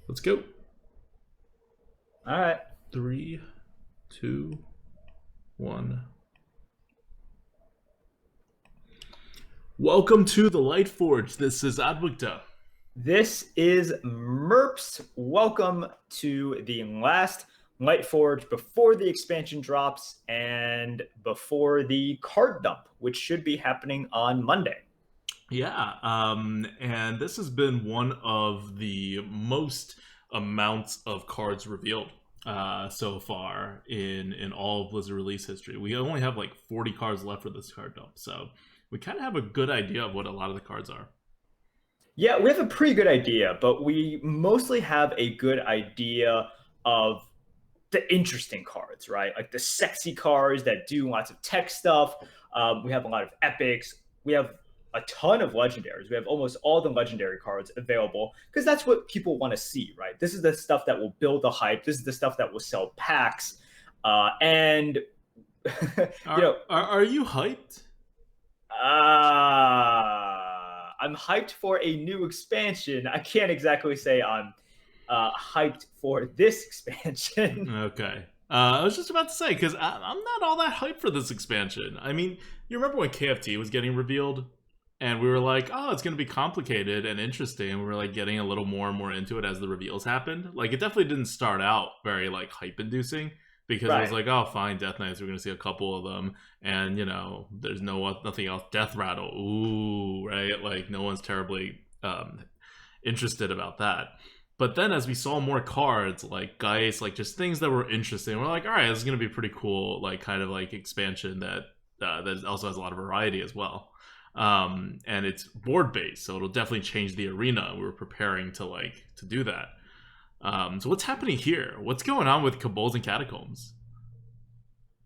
Let's go. All right. 3, 2, 1. Welcome to the Lightforge. This is ADWCTA. This is Merps. Welcome to the last Lightforge before the expansion drops and before the card dump, which should be happening on Monday. Yeah, and this has been one of the most amounts of cards revealed so far in all of Blizzard release history. We only have like 40 cards left for this card dump, so we kind of have a good idea of what a lot of the cards are. Yeah, we have a pretty good idea, but we mostly have a good idea of the interesting cards, right? Like the sexy cards that do lots of tech stuff. We have a lot of epics. We have a ton of legendaries. We have almost all the legendary cards available because that's what people want to see, right? This is the stuff that will build the hype. This is the stuff that will sell packs. And Are you hyped? I'm hyped for a new expansion. I can't exactly say I'm hyped for this expansion. Okay. I was just about to say, because I'm not all that hyped for this expansion. I mean, you remember when KFT was getting revealed? And we were like, oh, it's going to be complicated and interesting. And we were like getting a little more and more into it as the reveals happened. Like, it definitely didn't start out very like hype-inducing. Because it was like, oh, fine, Death Knights, we're going to see a couple of them. And, you know, there's nothing else. Death Rattle, ooh, right? Like, no one's terribly interested about that. But then as we saw more cards, like Geist, like just things that were interesting, we're like, all right, this is going to be pretty cool, like kind of like expansion that also has a lot of variety as well. And it's board-based, so it'll definitely change the arena. We were preparing to do that. So what's happening here? What's going on with Cabals and Catacombs?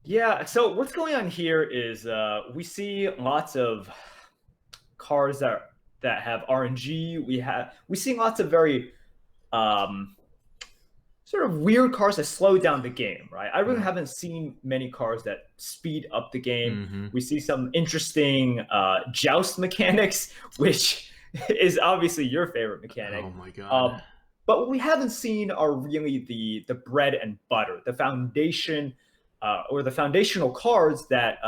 Yeah, so what's going on here is we see lots of cards that have RNG. We see lots of very sort of weird cards that slow down the game, right? I really haven't seen many cards that speed up the game. Mm-hmm. We see some interesting joust mechanics, which is obviously your favorite mechanic. Oh my god. But what we haven't seen are really the bread and butter, the foundation or the foundational cards that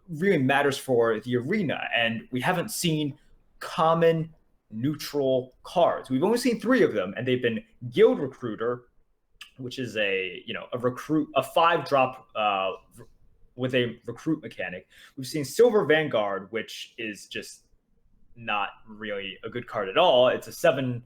really matters for the arena. And we haven't seen common neutral cards. We've only seen 3 of them, and they've been Guild Recruiter, which is a 5-drop with a recruit mechanic. We've seen Silver Vanguard, which is just not really a good card at all. It's a 7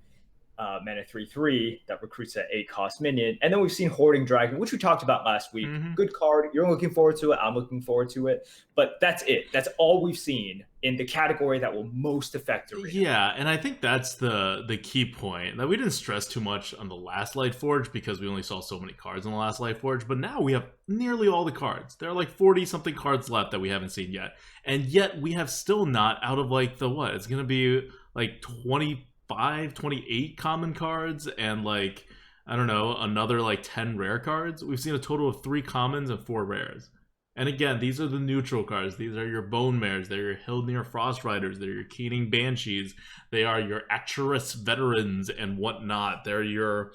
mana 3/3 that recruits at 8 cost minion. And then we've seen Hoarding Dragon, which we talked about last week. Mm-hmm. Good card. You're looking forward to it. I'm looking forward to it. But that's it. That's all we've seen in the category that will most affect arena. Yeah, and I think that's the key point that we didn't stress too much on the last Lightforge because we only saw so many cards on the last Lightforge, but now we have nearly all the cards. There are like 40-something cards left that we haven't seen yet. And yet we have still not, out of like the what? It's going to be like 25, 28 common cards and like, I don't know, another like 10 rare cards. We've seen a total of 3 commons and 4 rares. And again, these are the neutral cards. These are your Bone Mares. They're your Hildnir Frost Riders. They're your Keening Banshees. They are your Acturus Veterans and whatnot. They're your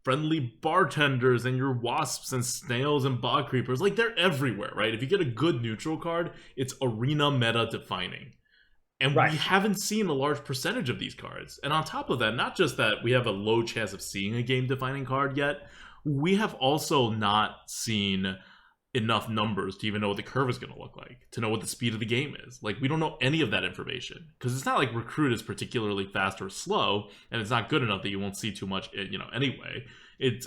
friendly bartenders and your wasps and snails and bog creepers. Like, they're everywhere, right? If you get a good neutral card, it's arena meta defining. And we haven't seen a large percentage of these cards. And on top of that, not just that we have a low chance of seeing a game-defining card yet, we have also not seen enough numbers to even know what the curve is going to look like, to know what the speed of the game is. Like, we don't know any of that information. Because it's not like Recruit is particularly fast or slow, and it's not good enough that you won't see too much, anyway. It's,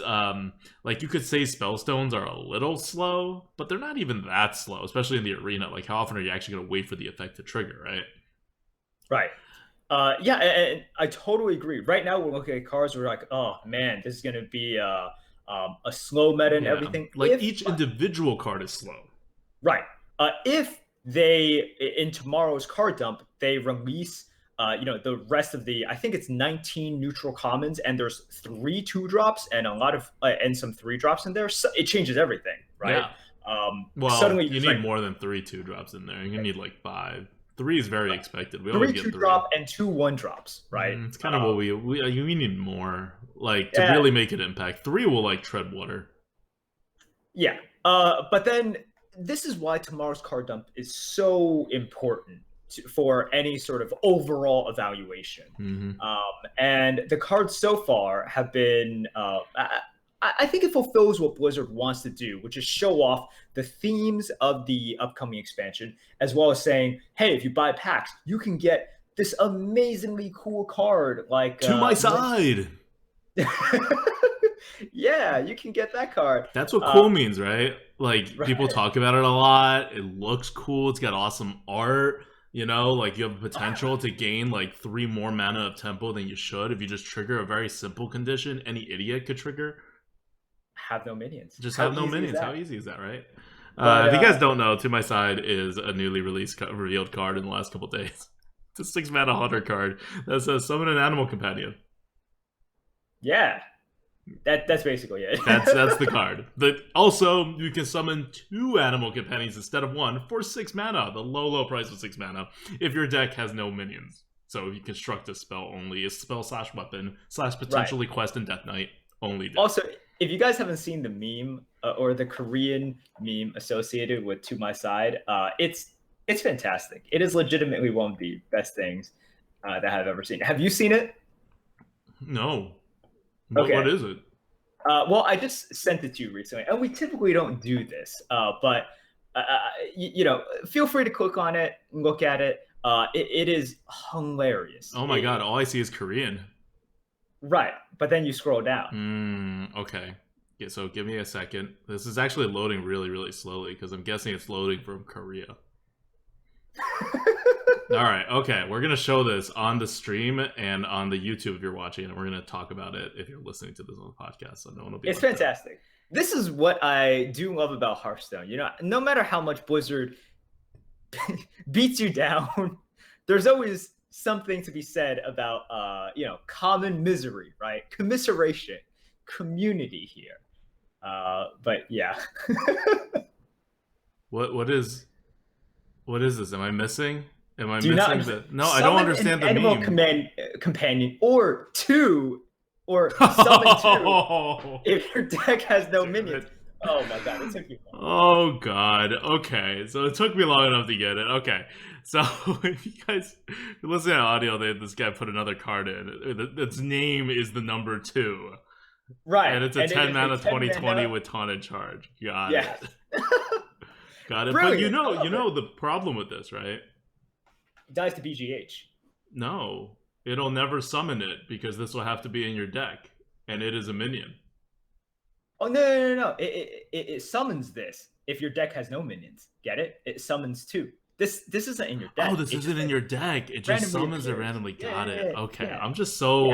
like, you could say Spellstones are a little slow, but they're not even that slow, especially in the arena. Like, how often are you actually going to wait for the effect to trigger, right? Right. Yeah, and I totally agree. Right now, we're looking at cards. We're like, oh man, this is going to be a slow meta and everything. Like each individual card is slow. Right. If they in tomorrow's card dump they release, the rest of the, I think it's 19 neutral commons, and there's 3 2-drops and a lot of and some 3-drops in there. So it changes everything, right? Yeah. Well, suddenly you need more than 3 2-drops in there. You need like 5. 3 is very expected. We 3 always get 3. 2-drop and 2 1-drops, right? It's kind of what we need more, like, to really make an impact. 3 will, like, tread water. Yeah. But then this is why tomorrow's card dump is so important for any sort of overall evaluation. And the cards so far have been, I think it fulfills what Blizzard wants to do, which is show off the themes of the upcoming expansion, as well as saying, hey, if you buy packs, you can get this amazingly cool card like To My Side. Yeah, you can get that card. That's what cool means, right? Like, people talk about it a lot. It looks cool. It's got awesome art. You know, like, you have potential to gain like 3 more mana of tempo than you should if you just trigger a very simple condition any idiot could trigger. Have no minions. Just have no minions. How easy is that, right? If you guys don't know, To My Side is a newly released revealed card in the last couple days. It's a 6 mana hunter card that says summon an animal companion. Yeah. That's basically it. that's the card. Also, you can summon 2 animal companions instead of 1 for 6 mana. The low price of 6 mana if your deck has no minions. So if you construct a spell only, a spell / weapon / potentially quest and Death Knight only deck. Also, if you guys haven't seen the meme or the Korean meme associated with To My Side, it's fantastic. It is legitimately one of the best things that I've ever seen. Have you seen it? No. Okay. What is it? Well, I just sent it to you recently, and we typically don't do this, but you know, feel free to click on it and look at it. It is hilarious. Oh my god! All I see is Korean. Right, but then you scroll down. Okay. Yeah, so give me a second. This is actually loading really, really slowly because I'm guessing it's loading from Korea. All right, okay. We're going to show this on the stream and on the YouTube if you're watching, and we're going to talk about it if you're listening to this on the podcast, so no one will be. It's fantastic. This is what I do love about Hearthstone. You know, no matter how much Blizzard beats you down, there's always something to be said about, you know, common misery, right? Commiseration, community here. But yeah. What is this? Am I missing? Am I missing the? No, I don't understand the animal meme. Companion or 2 or summon 2 if your deck has no minions. Oh my god, it took you long. Oh god. Okay, so it took me long enough to get it. Okay, so if you guys listen to audio, this guy put another card in. Its name is the number 2. Right, and it's a 10 mana 20/20 with taunted charge. Got it. Got it. Brilliant. But you know the problem with this, right? It dies to BGH. No, it'll never summon it because this will have to be in your deck, and it is a minion. Oh no! It summons this if your deck has no minions. Get it? It summons 2. This isn't in your deck. Oh, this isn't in your deck. It just summons it randomly. Got it. Okay, yeah. I'm just so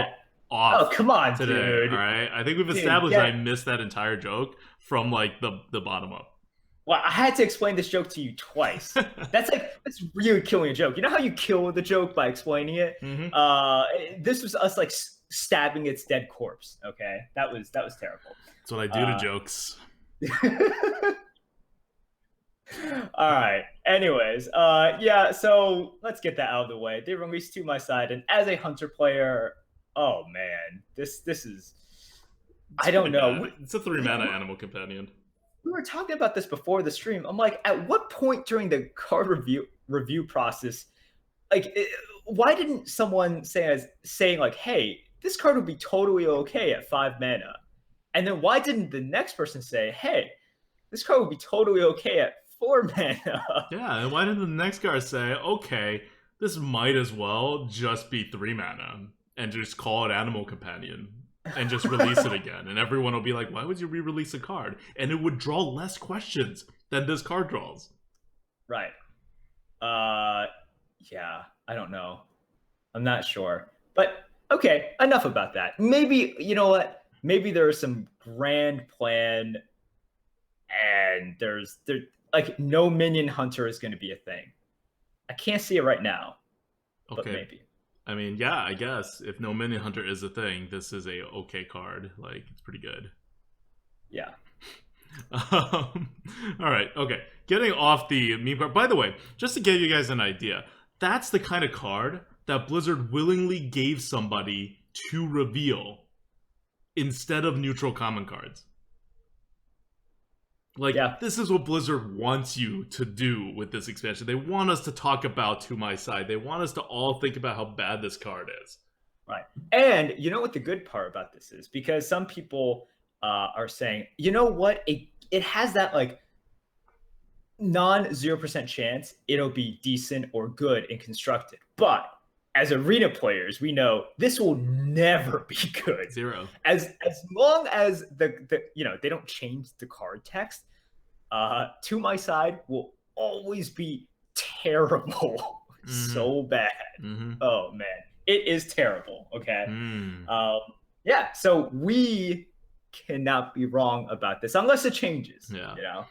off. Oh come on, today. dude! All right, I think we've established I missed that entire joke from like the bottom up. Well, I had to explain this joke to you twice. That's really killing a joke. You know how you kill the joke by explaining it? This was us like stabbing its dead corpse. Okay, that was terrible. That's what I do to jokes. All right. Anyways, yeah. So let's get that out of the way. They released To My Side, and as a hunter player, oh man, this is. I don't know. It's a 3 mana animal companion. We were talking about this before the stream. I'm like, at what point during the card review process, like, why didn't someone saying like, hey, this card would be totally okay at 5 mana, and then why didn't the next person say, hey, this card would be totally okay at 4 mana? Yeah, and why didn't the next guy say, okay, this might as well just be 3 mana and just call it Animal Companion? And just release it again, and everyone will be like, why would you re-release a card? And it would draw less questions than this card draws. Right. Yeah, I don't know. I'm not sure. But okay, enough about that. Maybe, you know what? Maybe there's some grand plan and there's like no minion hunter is going to be a thing. I can't see it right now. But maybe. I mean, yeah, I guess if no minion hunter is a thing, this is a okay card. Like, it's pretty good. Yeah. All right. Okay. Getting off the meme part. By the way, just to give you guys an idea, that's the kind of card that Blizzard willingly gave somebody to reveal instead of neutral common cards. Like, this is what Blizzard wants you to do with this expansion. They want us to talk about To My Side. They want us to all think about how bad this card is. Right. And you know what the good part about this is? Because some people are saying, you know what? It has that, like, non-0% chance it'll be decent or good and constructed. But as arena players, we know this will never be good. Zero. As long as the they don't change the card text, To My Side will always be terrible. So bad. Oh man, it is terrible. Okay. Yeah, so we cannot be wrong about this unless it changes. Yeah. You know.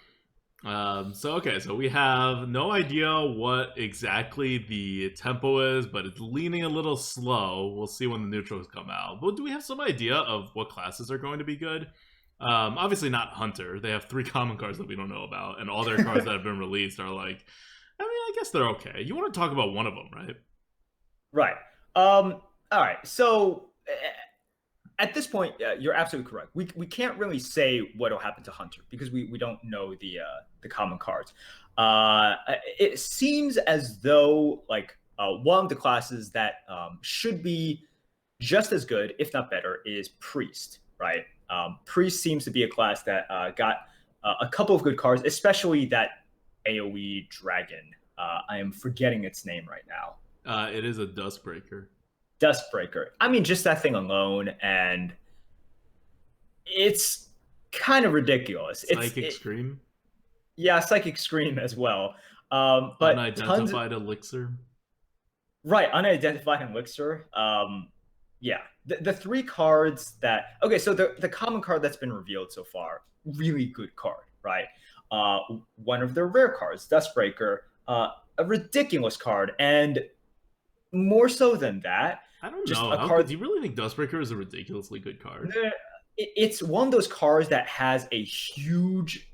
So we have no idea what exactly the tempo is, but it's leaning a little slow. We'll see when the neutrals come out. But do we have some idea of what classes are going to be good? Obviously not Hunter. They have 3 common cards that we don't know about, and all their cards that have been released are like, I mean, I guess they're okay. You want to talk about one of them, right? Right. All right. So at this point, you're absolutely correct. We can't really say what will happen to Hunter because we don't know the common cards. It seems as though like one of the classes that should be just as good, if not better, is Priest. Right. Priest seems to be a class that got a couple of good cards, especially that AoE dragon. I am forgetting its name right now. It is a Dustbreaker. Dustbreaker. I mean, just that thing alone, and it's kind of ridiculous. Psychic Scream? Yeah, Psychic Scream as well. But Unidentified Elixir? Right, Unidentified Elixir. Yeah, the 3 cards that... Okay, so the common card that's been revealed so far, really good card, right? One of their rare cards, Dustbreaker, a ridiculous card, and more so than that, I don't know. Do you really think Dustbreaker is a ridiculously good card? It's one of those cards that has a huge,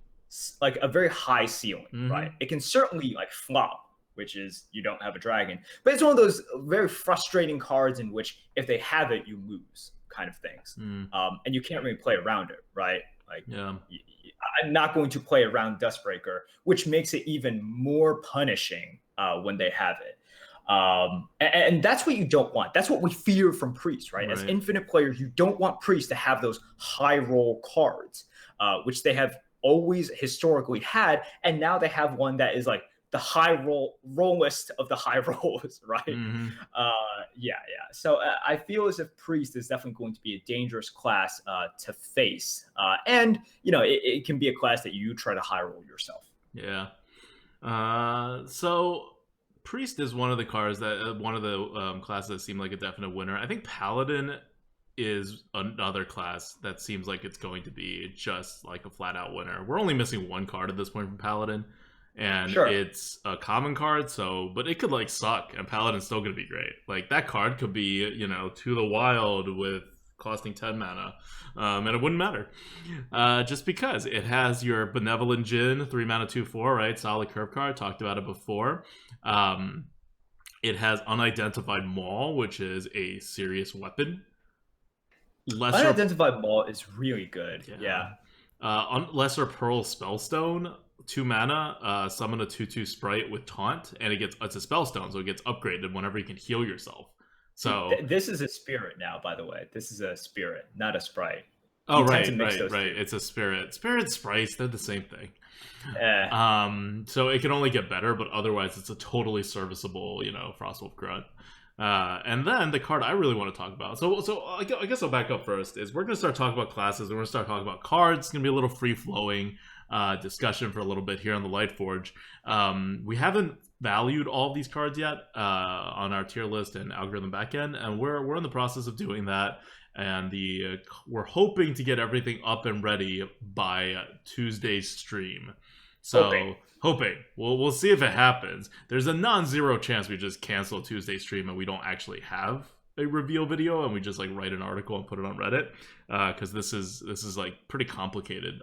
like a very high ceiling, right? It can certainly like flop, which is you don't have a dragon. But it's one of those very frustrating cards in which if they have it, you lose kind of things. And you can't really play around it, right? Like, I'm not going to play around Dustbreaker, which makes it even more punishing when they have it. And that's what you don't want. That's what we fear from Priest, right? As infinite players, you don't want Priest to have those high roll cards, which they have always historically had. And now they have one that is like the high rollist of the high rolls, right? Yeah. So I feel as if Priest is definitely going to be a dangerous class to face. And, it can be a class that you try to high roll yourself. Yeah. So Priest is one of the cards that one of the classes that seem like a definite winner. I think Paladin is another class that seems like it's going to be just like a flat out winner. We're only missing 1 card at this point from Paladin, and it's a common card. But it could like suck, and Paladin's still going to be great. Like that card could be To the Wild with costing 10 mana, and it wouldn't matter, just because it has your Benevolent Djinn, 3 mana 2/4, right? Solid curve card. Talked about it before. It has Unidentified Maul, which is a serious weapon. Unidentified Maul is really good. Yeah. Lesser Pearl Spellstone, 2 mana, summon a 2/2 sprite with Taunt, and it's a Spellstone, so it gets upgraded whenever you can heal yourself. So this is a spirit now, by the way. This is a spirit, not a sprite. Oh, right. It's a spirit. Spirit sprites, they're the same thing. So it can only get better, but otherwise it's a totally serviceable, Frostwolf Grunt. And then the card I really want to talk about. So I guess I'll back up first. Is we're going to start talking about classes. We're going to start talking about cards. It's going to be a little free-flowing discussion for a little bit here on the Lightforge. We haven't valued all of these cards yet on our tier list and algorithm backend, and we're in the process of doing that. And we're hoping to get everything up and ready by Tuesday's stream. So hoping. We'll see if it happens. There's a non-zero chance we just cancel Tuesday's stream and we don't actually have a reveal video and we just like write an article and put it on Reddit, because this is like pretty complicated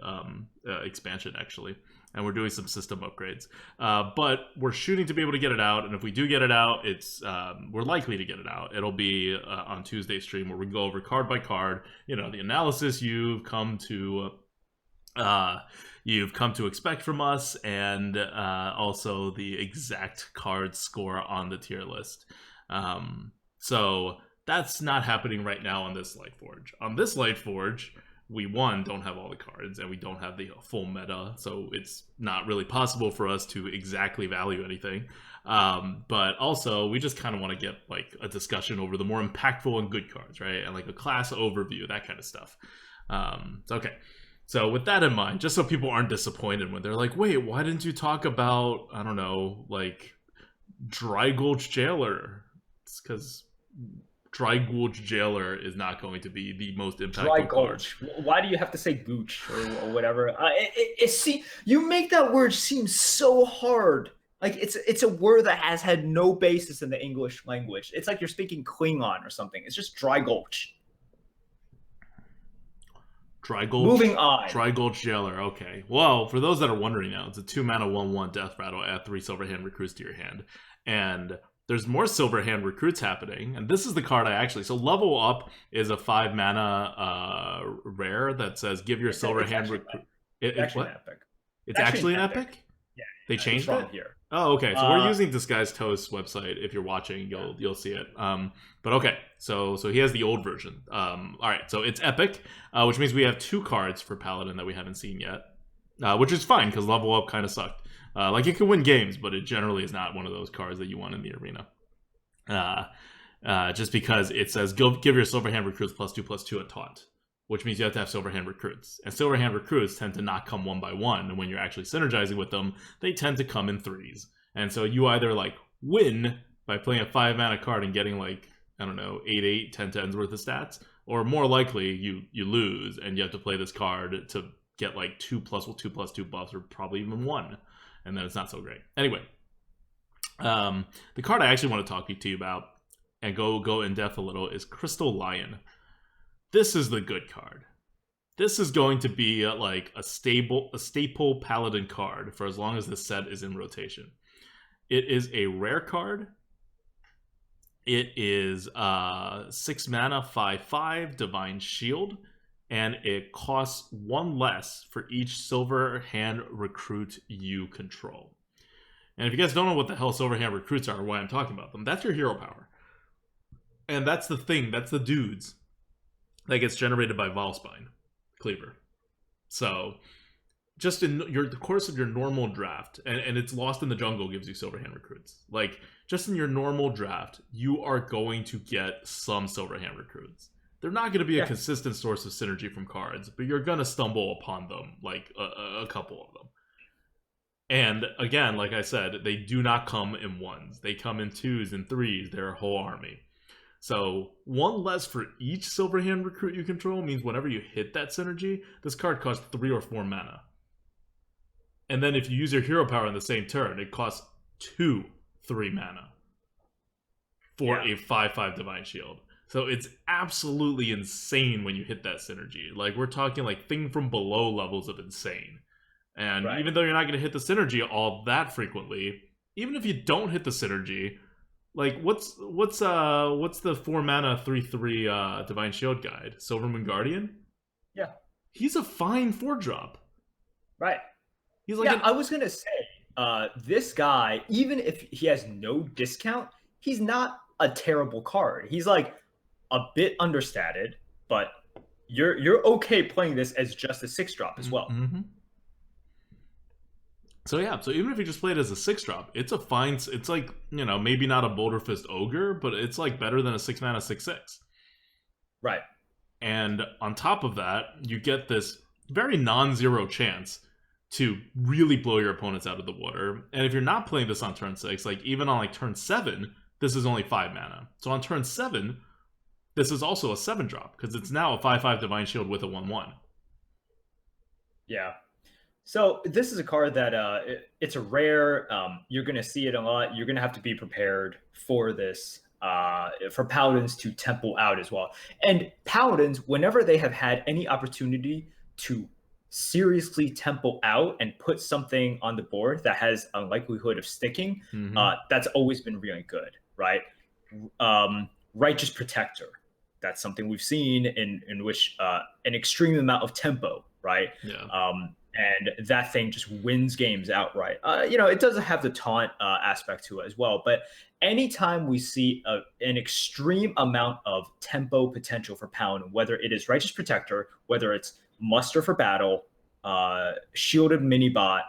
expansion actually. and we're doing some system upgrades. But we're shooting to be able to get it out, and if we do get it out, it's we're likely to get it out. It'll be on Tuesday's stream where we go over card by card, the analysis you've come to expect from us, and also the exact card score on the tier list. So that's not happening right now on this Lightforge. On this Lightforge, we don't have all the cards, and we don't have the full meta, so it's not really possible for us to exactly value anything. But also, we just kind of want to get like a discussion over the more impactful and good cards, right? And like a class overview, that kind of stuff. Okay. So with that in mind, just so people aren't disappointed when they're like, wait, why didn't you talk about, I don't know, like Dry Gulch Jailer? It's because Dry Gulch Jailer is not going to be the most impactful Dry Gulch. card. Why do you have to say gooch or whatever? See, you make that word seem so hard. Like it's a word that has had no basis in the English language. It's like you're speaking Klingon or something. It's just Dry Gulch. Dry Gulch. Moving on. Dry Gulch Jailer. Okay. Well, for those that are wondering now, it's a 2-mana 1/1 Death Rattle. Add 3 Silverhand Recruits to your hand, and there's more Silverhand Recruits happening, and this is the card so Level Up is a 5-mana rare that says give your Silverhand Recruit. It's actually an epic. It's actually an epic? Yeah. They changed it? Here. Oh, okay. So we're using Disguised Toast's website. If you're watching, you'll see it. But okay. So he has the old version. All right. So it's epic, which means we have 2 cards for Paladin that we haven't seen yet, which is fine because Level Up kind of sucked. Like it can win games, but it generally is not one of those cards that you want in the arena. Just because it says give your Silverhand Recruits +2/+2 at taunt, which means you have to have Silverhand Recruits. And Silverhand Recruits tend to not come 1 by 1, and when you're actually synergizing with them, they tend to come in 3s. And so you either like win by playing a 5-mana card and getting like, I don't know, 8/8, 10/10s worth of stats, or more likely you lose and you have to play this card to get like 2+2/+2 buffs, or probably even 1. And then it's not so great. Anyway, the card I actually want to talk to you about and go in depth a little is Crystal Lion. This is the good card. This is going to be like a staple Paladin card for as long as this set is in rotation. It is a rare card. It is 6 mana, 5/5 Divine Shield, and it costs 1 less for each Silverhand Recruit you control. And if you guys don't know what the hell Silverhand Recruits are or why I'm talking about them, that's your hero power. And that's the thing, that's the dudes that gets generated by Valspine Cleaver. So, just in the course of your normal draft, and it's Lost in the Jungle gives you Silverhand Recruits. Like, just in your normal draft, you are going to get some Silverhand Recruits. They're not going to be a consistent source of synergy from cards, but you're going to stumble upon them, like a couple of them. And again, like I said, they do not come in 1s. They come in 2s and 3s. They're a whole army. So 1 less for each Silverhand Recruit you control means whenever you hit that synergy, this card costs 3 or 4 mana. And then if you use your hero power in the same turn, it costs 2 3 mana for a 5/5 Divine Shield. So it's absolutely insane when you hit that synergy. Like, we're talking like Thing from Below levels of insane. And even though you're not going to hit the synergy all that frequently, even if you don't hit the synergy, like what's the 4 mana 3/3 Divine Shield guide? Silvermoon Guardian? Yeah. He's a fine 4-drop. Right. He's like I was gonna say, this guy, even if he has no discount, he's not a terrible card. He's like a bit understated, but you're okay playing this as just a 6-drop as well. Mm-hmm. So yeah, so even if you just play it as a 6-drop, it's a fine. It's like, maybe not a Boulder Fist Ogre, but it's like better than a 6-mana 6/6. Right. And on top of that, you get this very non-zero chance to really blow your opponents out of the water. And if you're not playing this on turn 6, like even on like turn 7, this is only 5 mana. So on turn 7, this is also a 7-drop because it's now a 5/5 Divine Shield with a 1/1. Yeah. So this is a card that it's a rare. You're going to see it a lot. You're going to have to be prepared for this, for Paladins to tempo out as well. And Paladins, whenever they have had any opportunity to seriously tempo out and put something on the board that has a likelihood of sticking, that's always been really good, right? Righteous Protector. That's something we've seen in which an extreme amount of tempo, right? Yeah. And that thing just wins games outright. It doesn't have the taunt aspect to it as well, but anytime we see an extreme amount of tempo potential for Paladin, whether it is Righteous Protector, whether it's Muster for Battle, Shielded Minibot,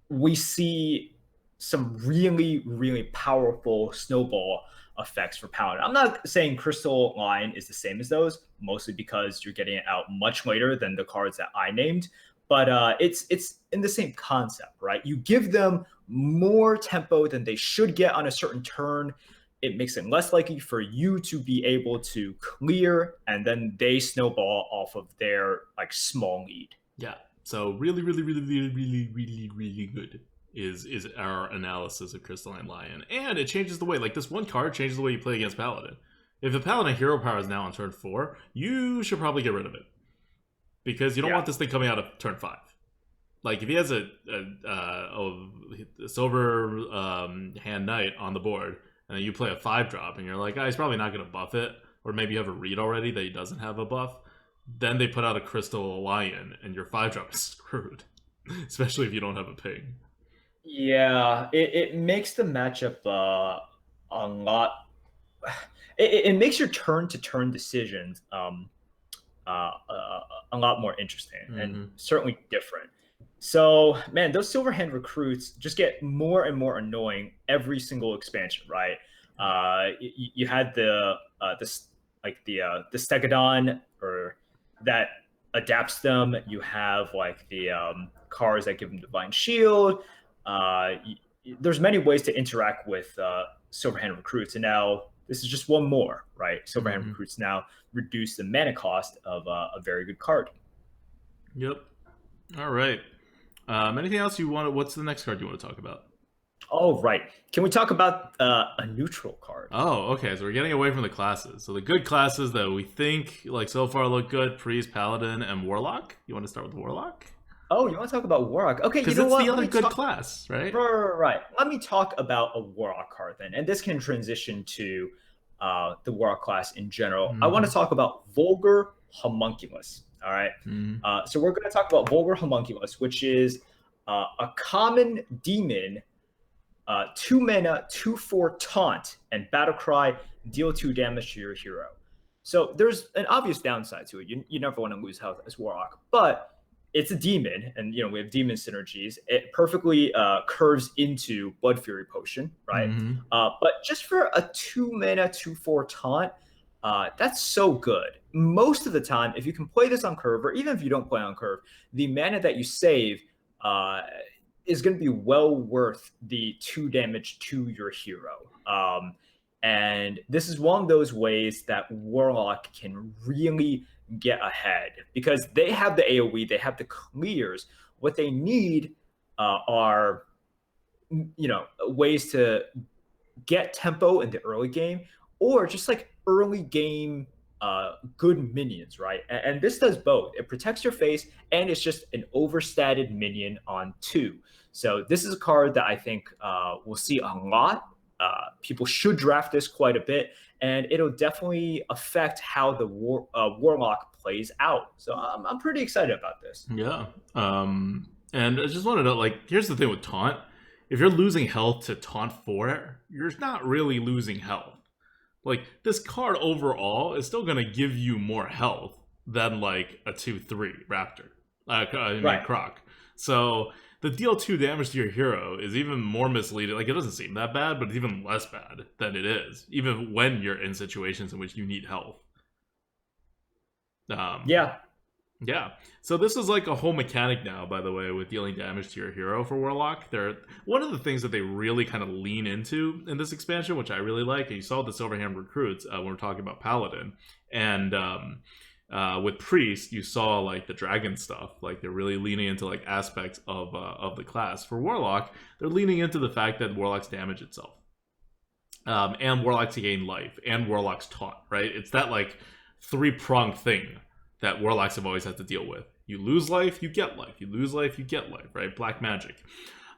we see some really, really powerful snowball effects for Paladin. I'm not saying Crystal Line is the same as those, mostly because you're getting it out much later than the cards that I named. But it's in the same concept, right? You give them more tempo than they should get on a certain turn. It makes it less likely for you to be able to clear, and then they snowball off of their like small lead. Yeah. So really, really, really, really, really, really, really good is our analysis of Crystalline Lion. And it changes the way, like this one card changes the way you play against Paladin. If the Paladin hero power is now on turn 4, you should probably get rid of it. Because you don't want this thing coming out of turn 5. Like if he has a Silver Hand Knight on the board, and then you play a 5-drop, and you're like, oh, he's probably not going to buff it, or maybe you have a read already that he doesn't have a buff, then they put out a Crystal Lion, and your 5-drop is screwed. Especially if you don't have a ping. Yeah, it makes the matchup a lot. It makes your turn-to-turn decisions a lot more interesting and certainly different. So, man, those Silverhand recruits just get more and more annoying every single expansion, right? You had the Stegodon, or that adapts them. You have like the cards that give them Divine Shield. There's many ways to interact with Silverhand recruits, and now this is just one more, right? Silverhand recruits now reduce the mana cost of a very good card. Yep. All right. Anything else you want? What's the next card you want to talk about? Oh, right. Can we talk about a neutral card? Oh, okay. So we're getting away from the classes. So the good classes that we think like so far look good: Priest, Paladin, and Warlock. You want to start with Warlock? Oh, you want to talk about Warlock? Okay, because it's the other good class, right? Right. Let me talk about a Warlock card then, and this can transition to the Warlock class in general. I want to talk about Vulgar Homunculus. All right. So we're going to talk about Vulgar Homunculus, which is a common demon, 2 mana, 2/4 taunt, and battle cry, deal 2 damage to your hero. So there's an obvious downside to it. You never want to lose health as Warlock, but it's a demon, and we have demon synergies. It perfectly curves into Blood Fury Potion, right? But just for a 2 mana, 2/4 taunt, that's so good. Most of the time, if you can play this on curve, or even if you don't play on curve, the mana that you save is going to be well worth the 2 damage to your hero. And this is one of those ways that Warlock can really get ahead, because they have the AoE, they have the clears. What they need are ways to get tempo in the early game, or just like early game good minions, right? And this does both. It protects your face, and it's just an overstated minion on 2. So this is a card that I think we'll see a lot. People should draft this quite a bit, and it'll definitely affect how the Warlock plays out. So I'm pretty excited about this. Yeah. And I just want to know, like, here's the thing with taunt. If you're losing health to taunt 4, you're not really losing health. Like, this card overall is still going to give you more health than, like, a 2/3 Raptor. Croc. So the deal 2 damage to your hero is even more misleading. Like, it doesn't seem that bad, but it's even less bad than it is, even when you're in situations in which you need health. Yeah. So this is like a whole mechanic now, by the way, with dealing damage to your hero for Warlock. One of the things that they really kind of lean into in this expansion, which I really like, and you saw the Silverhand recruits when we're talking about Paladin, and with Priest, you saw like the dragon stuff. Like, they're really leaning into like aspects of the class. For Warlock, they're leaning into the fact that Warlocks damage itself, and Warlocks gain life, and Warlocks taunt. Right? It's that like 3-pronged thing that Warlocks have always had to deal with. You lose life, you get life. You lose life, you get life, right? Black magic.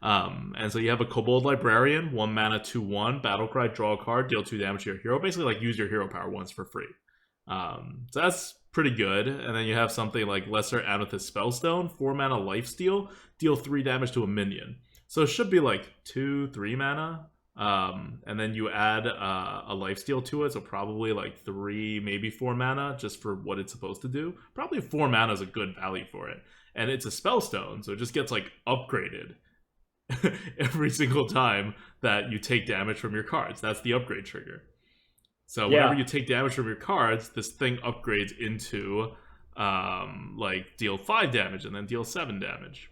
And so you have a Kobold Librarian, 1 mana, 2/1, Battlecry, draw a card, deal 2 damage to your hero. Basically, like, use your hero power once for free. So that's pretty good. And then you have something like Lesser Amethyst Spellstone, 4 mana lifesteal, deal 3 damage to a minion. So it should be like 2-3 mana. And then you add a lifesteal to it, so probably like 3, maybe 4 mana, just for what it's supposed to do. Probably 4 mana is a good value for it. And it's a Spellstone, so it just gets like upgraded every single time that you take damage from your cards. That's the upgrade trigger. So whenever you take damage from your cards, this thing upgrades into like deal 5 damage and then deal 7 damage.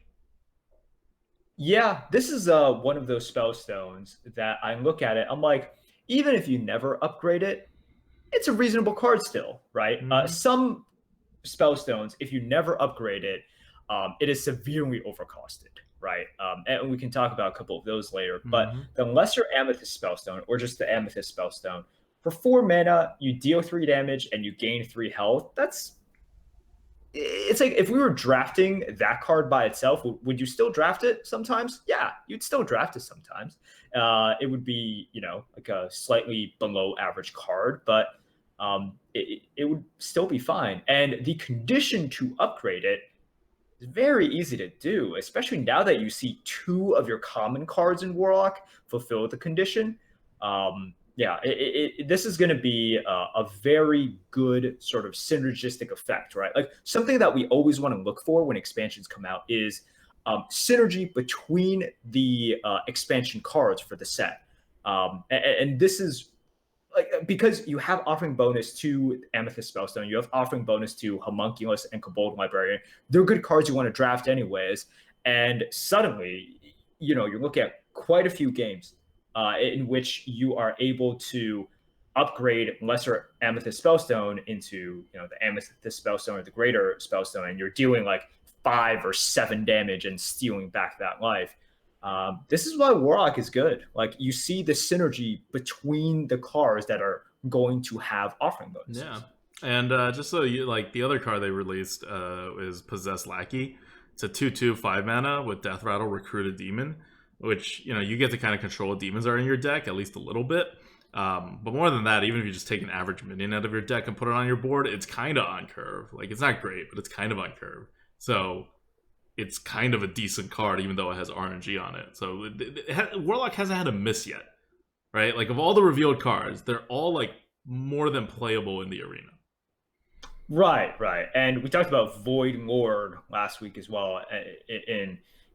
Yeah, this is one of those spellstones that I look at it. I'm like, even if you never upgrade it, it's a reasonable card still, right? Some spellstones, if you never upgrade it, it is severely overcosted, right? And we can talk about a couple of those later. But the Lesser Amethyst Spellstone, or just the Amethyst Spellstone, for 4 mana, you deal 3 damage and you gain 3 health. It's like if we were drafting that card by itself, would you still draft it sometimes? Yeah, you'd still draft it sometimes. It would be, like a slightly below average card, but it would still be fine. And the condition to upgrade it is very easy to do, especially now that you see 2 of your common cards in Warlock fulfill the condition. This is going to be a very good sort of synergistic effect, right? Like something that we always want to look for when expansions come out is synergy between the expansion cards for the set. And this is like, because you have offering bonus to Amethyst Spellstone, you have offering bonus to Homunculus and Kobold Librarian. They're good cards you want to draft anyways. And suddenly, you're looking at quite a few games in which you are able to upgrade Lesser Amethyst Spellstone into, the Amethyst Spellstone or the Greater Spellstone, and you're dealing like 5 or 7 damage and stealing back that life. This is why Warlock is good. Like, you see the synergy between the cards that are going to have offering bonuses. Yeah, and just so you like, the other card they released is Possessed Lackey. It's a 2/2 5 mana with Death Rattle, Recruit a Demon, which, you get to kind of control what demons are in your deck, at least a little bit. But more than that, even if you just take an average minion out of your deck and put it on your board, it's kind of on curve. Like, it's not great, but it's kind of on curve. So it's kind of a decent card, even though it has RNG on it. So Warlock hasn't had a miss yet, right? Like, of all the revealed cards, they're all, like, more than playable in the arena. Right. And we talked about Void Lord last week as well.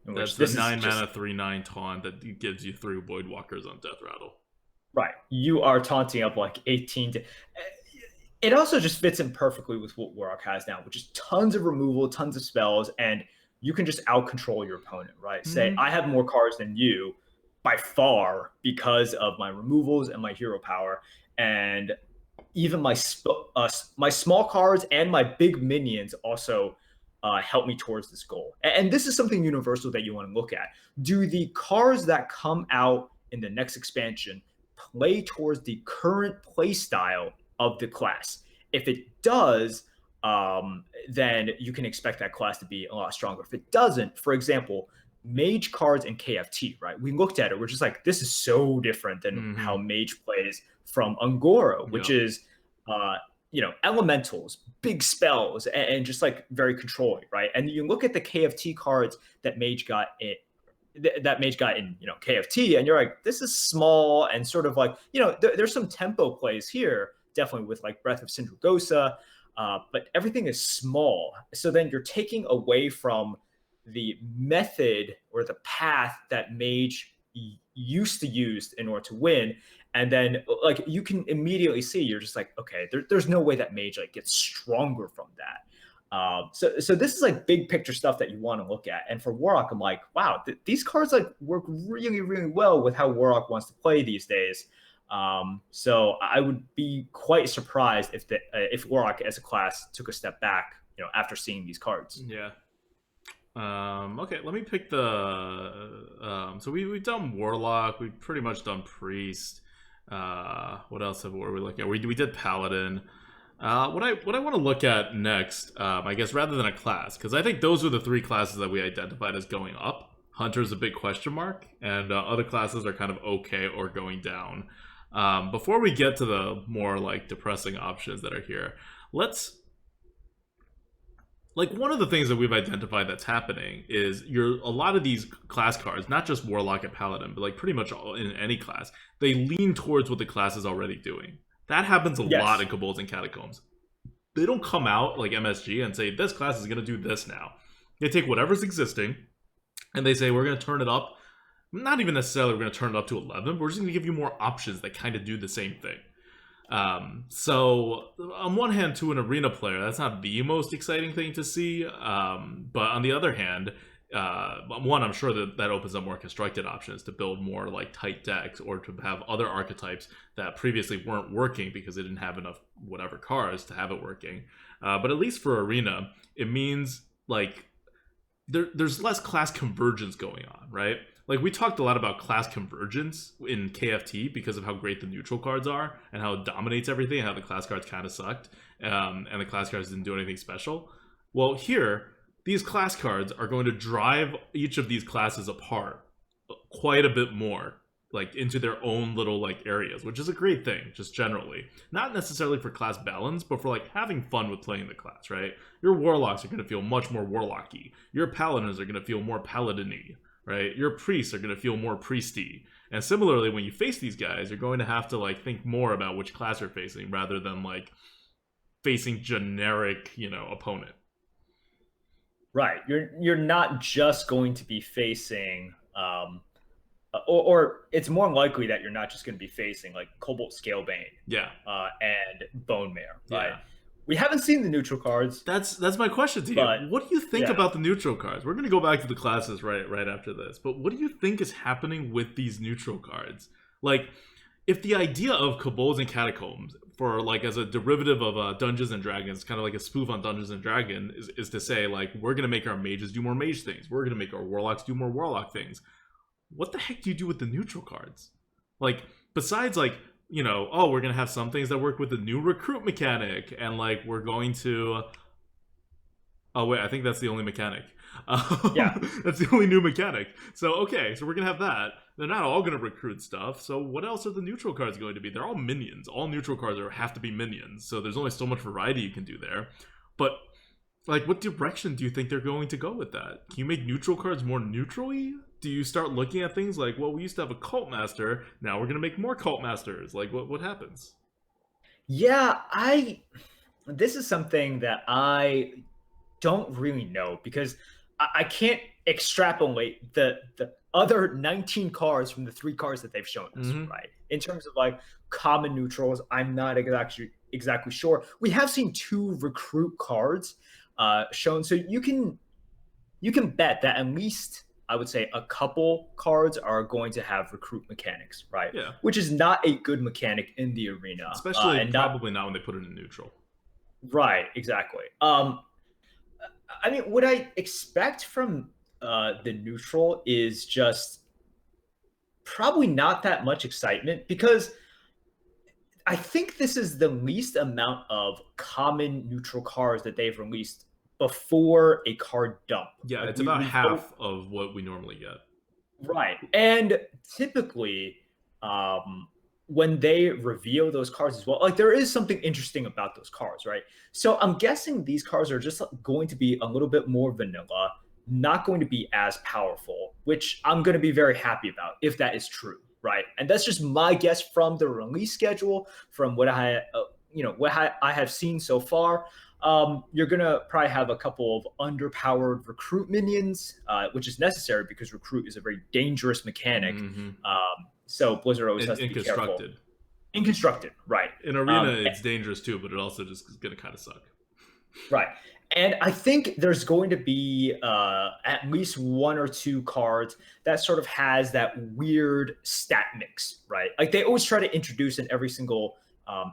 That's the 9 mana 3/9 taunt that gives you 3 Voidwalkers on Death Rattle. Right. You are taunting up like 18 to... It also just fits in perfectly with what Warlock has now, which is tons of removal, tons of spells, and you can just out-control your opponent, right? Say, I have more cards than you by far because of my removals and my hero power, and even my small cards and my big minions also help me towards this goal. And this is something universal that you want to look at. Do the cards that come out in the next expansion play towards the current play style of the class? If it does, then you can expect that class to be a lot stronger. If it doesn't, for example, Mage cards and KFT, right? We looked at it, we're just like, this is so different than how Mage plays from Ungoro, which is elementals, big spells, and just like very controlling, right? And you look at the KFT cards that Mage got in KFT, and you're like, this is small and sort of like, there's some tempo plays here, definitely with like Breath of Sindragosa, but everything is small. So then you're taking away from the method or the path that Mage used to use in order to win. And then like you can immediately see, you're just like, okay, there's no way that Mage like gets stronger from that. So this is like big picture stuff that you want to look at. And for Warlock, I'm like, wow, these cards like work really, really well with how Warlock wants to play these days. So I would be quite surprised if Warlock as a class took a step back, after seeing these cards. Yeah. Okay, let me pick the. So we've done Warlock. We've pretty much done Priest. What else were we looking at? We did Paladin. What I want to look at next, I guess, rather than a class, because I think those are the three classes that we identified as going up. Hunter's a big question mark, and other classes are kind of okay or going down. Before we get to the more like depressing options that are here, let's like one of the things that we've identified that's happening is a lot of these class cards, not just Warlock and Paladin, but like pretty much in any class, they lean towards what the class is already doing. That happens a lot in Kobolds and Catacombs. They don't come out like MSG and say, this class is going to do this now. They take whatever's existing, and they say, we're going to turn it up. Not even necessarily we're going to turn it up to 11, but we're just going to give you more options that kind of do the same thing. So, on one hand, to an arena player, that's not the most exciting thing to see. But on the other hand, one, I'm sure that opens up more constructed options to build more like tight decks, or to have other archetypes that previously weren't working because they didn't have enough whatever cards to have it working. But at least for arena, it means like there's less class convergence going on, right? Like we talked a lot about class convergence in KFT because of how great the neutral cards are and how it dominates everything, and how the class cards kind of sucked, and the class cards didn't do anything special. Well, here, these class cards are going to drive each of these classes apart quite a bit more, like into their own little like areas, which is a great thing, just generally. Not necessarily for class balance, but for like having fun with playing the class, right? Your Warlocks are going to feel much more Warlocky. Your Paladins are going to feel more Paladin-y, right? Your Priests are going to feel more Priesty. And similarly, when you face these guys, you're going to have to like think more about which class you're facing rather than like facing generic, opponent. Right. You're not just going to be facing, or it's more likely that you're not just going to be facing like Cobalt Scalebane, and Bone Mare, right? Yeah. We haven't seen the neutral cards. That's my question to you. What do you think about the neutral cards? We're going to go back to the classes right after this, but what do you think is happening with these neutral cards? Like, if the idea of Kobolds and Catacombs for like as a derivative of Dungeons and Dragons, kind of like a spoof on Dungeons and Dragons, is to say like we're gonna make our mages do more mage things, we're gonna make our warlocks do more warlock things. What the heck do you do with the neutral cards? Like besides like we're gonna have some things that work with the new recruit mechanic, and like we're going to. Oh wait, I think that's the only mechanic. That's the only new mechanic. So so we're gonna have that. They're not all gonna recruit stuff. So what else are the neutral cards going to be? They're all minions. All neutral cards have to be minions. So there's only so much variety you can do there. But like, what direction do you think they're going to go with that? Can you make neutral cards more neutral-y? Do you start looking at things like, well, we used to have a cult master. Now we're gonna make more cult masters. Like, what happens? Yeah, this is something that I don't really know, because I can't extrapolate the other 19 cards from the 3 cards that they've shown us, right? In terms of like common neutrals, I'm not exactly sure. We have seen 2 recruit cards shown, so you can bet that at least I would say a couple cards are going to have recruit mechanics, right? Yeah. Which is not a good mechanic in the arena, especially and probably not when they put it in neutral. Right, exactly. I mean, what I expect from the neutral is just probably not that much excitement, because I think this is the least amount of common neutral cards that they've released before a card dump. Yeah, like it's about half of what we normally get. Right. And typically, when they reveal those cards as well, like there is something interesting about those cards, right? So I'm guessing these cards are just going to be a little bit more vanilla, not going to be as powerful, which I'm going to be very happy about if that is true, right? And that's just my guess from the release schedule, from what I have seen so far. You're going to probably have a couple of underpowered recruit minions, which is necessary because recruit is a very dangerous mechanic. So Blizzard always has to be careful. Inconstructed, right. In Arena, it's dangerous too, but it also just is going to kind of suck. Right. And I think there's going to be at least 1 or 2 cards that sort of has that weird stat mix, right? Like they always try to introduce in every single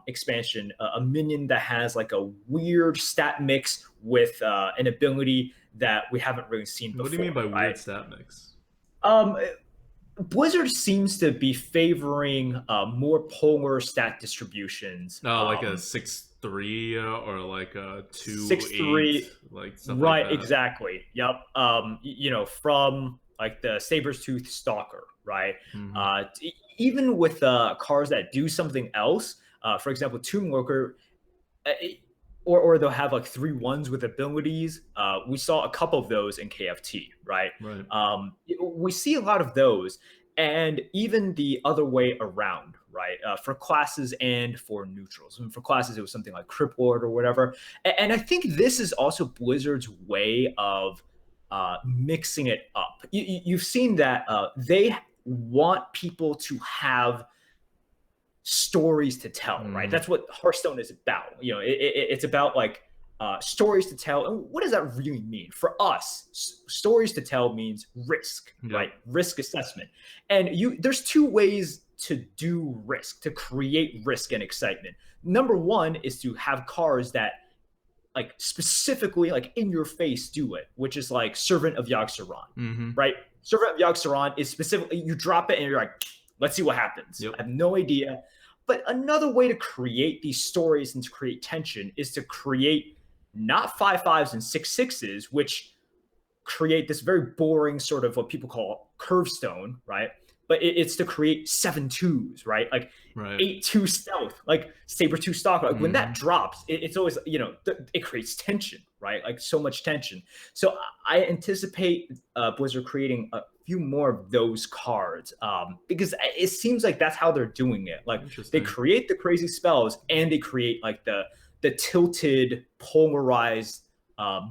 expansion a minion that has like a weird stat mix with an ability that we haven't really seen before. What do you mean by weird stat mix? Blizzard seems to be favoring more polar stat distributions. Like a 6/13 6/3 or like a 6/3, 2/8, like stuff like right? that. Exactly. Yep. You know, from like the Saber's Tooth Stalker, right? Hmm. Even with cars that do something else, for example, Tomb Worker, uh, or they'll have like 3/1s with abilities. We saw a couple of those in KFT, right? Right. We see a lot of those, and even the other way around, right? For classes and for neutrals. And for classes, it was something like Criplord or whatever. And I think this is also Blizzard's way of mixing it up. You've seen that they want people to have stories to tell, right? Hmm. That's what Hearthstone is about. You know, it's about like stories to tell. And what does that really mean for us? Stories to tell means risk, Yep. right? Risk assessment. And there's two ways to do risk, to create risk and excitement. Number one is to have cards that like specifically like in your face do it, which is like Servant of Yogg-Saron, Hmm. right? Servant of Yogg-Saron is specifically you drop it and you're like, let's see what happens. Yep. I have no idea. But another way to create these stories and to create tension is to create not 5/5s and 6/6s, which create this very boring sort of what people call curve stone, right? But it's to create 7/2s, right? Like Right. 8/2 stealth, like Saber-tooth Stalker. Like when that Hmm. drops, it's always, you know, it creates tension, right? Like so much tension. So I anticipate Blizzard creating a few more of those cards because it seems like that's how they're doing it. Like they Interesting. create the crazy spells and they create like the tilted, polarized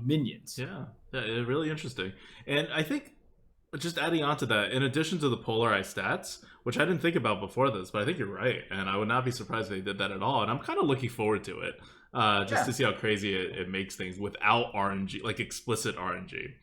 minions. Yeah. Yeah, really interesting. And I think just adding on to that, in addition to the polarized stats, which I didn't think about before this, but I think you're right, and I would not be surprised if they did that at all. And I'm kind of looking forward to it, just Yeah. to see how crazy it makes things without RNG, like explicit RNG.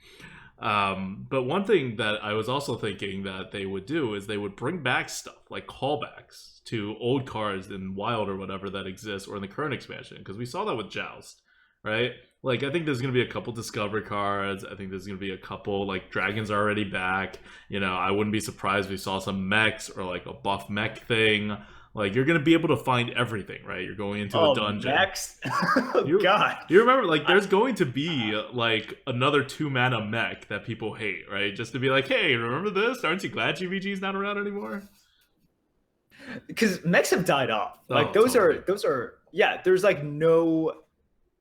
But one thing that I was also thinking that they would do is they would bring back stuff like callbacks to old cards in Wild or whatever that exists, or in the current expansion, because we saw that with Joust, right? Like, I think there's going to be a couple Discovery cards. I think there's going to be a couple, like, Dragons are already back. You know, I wouldn't be surprised if we saw some mechs or, like, a buff mech thing. Like, you're going to be able to find everything, right? You're going into a Oh, dungeon. Max. Oh, You, God. you remember, like, there's going to be, like, another 2-mana mech that people hate, right? Just to be like, hey, remember this? Aren't you glad GVG's not around anymore? Because mechs have died off. Like Oh, totally. those are yeah, there's like no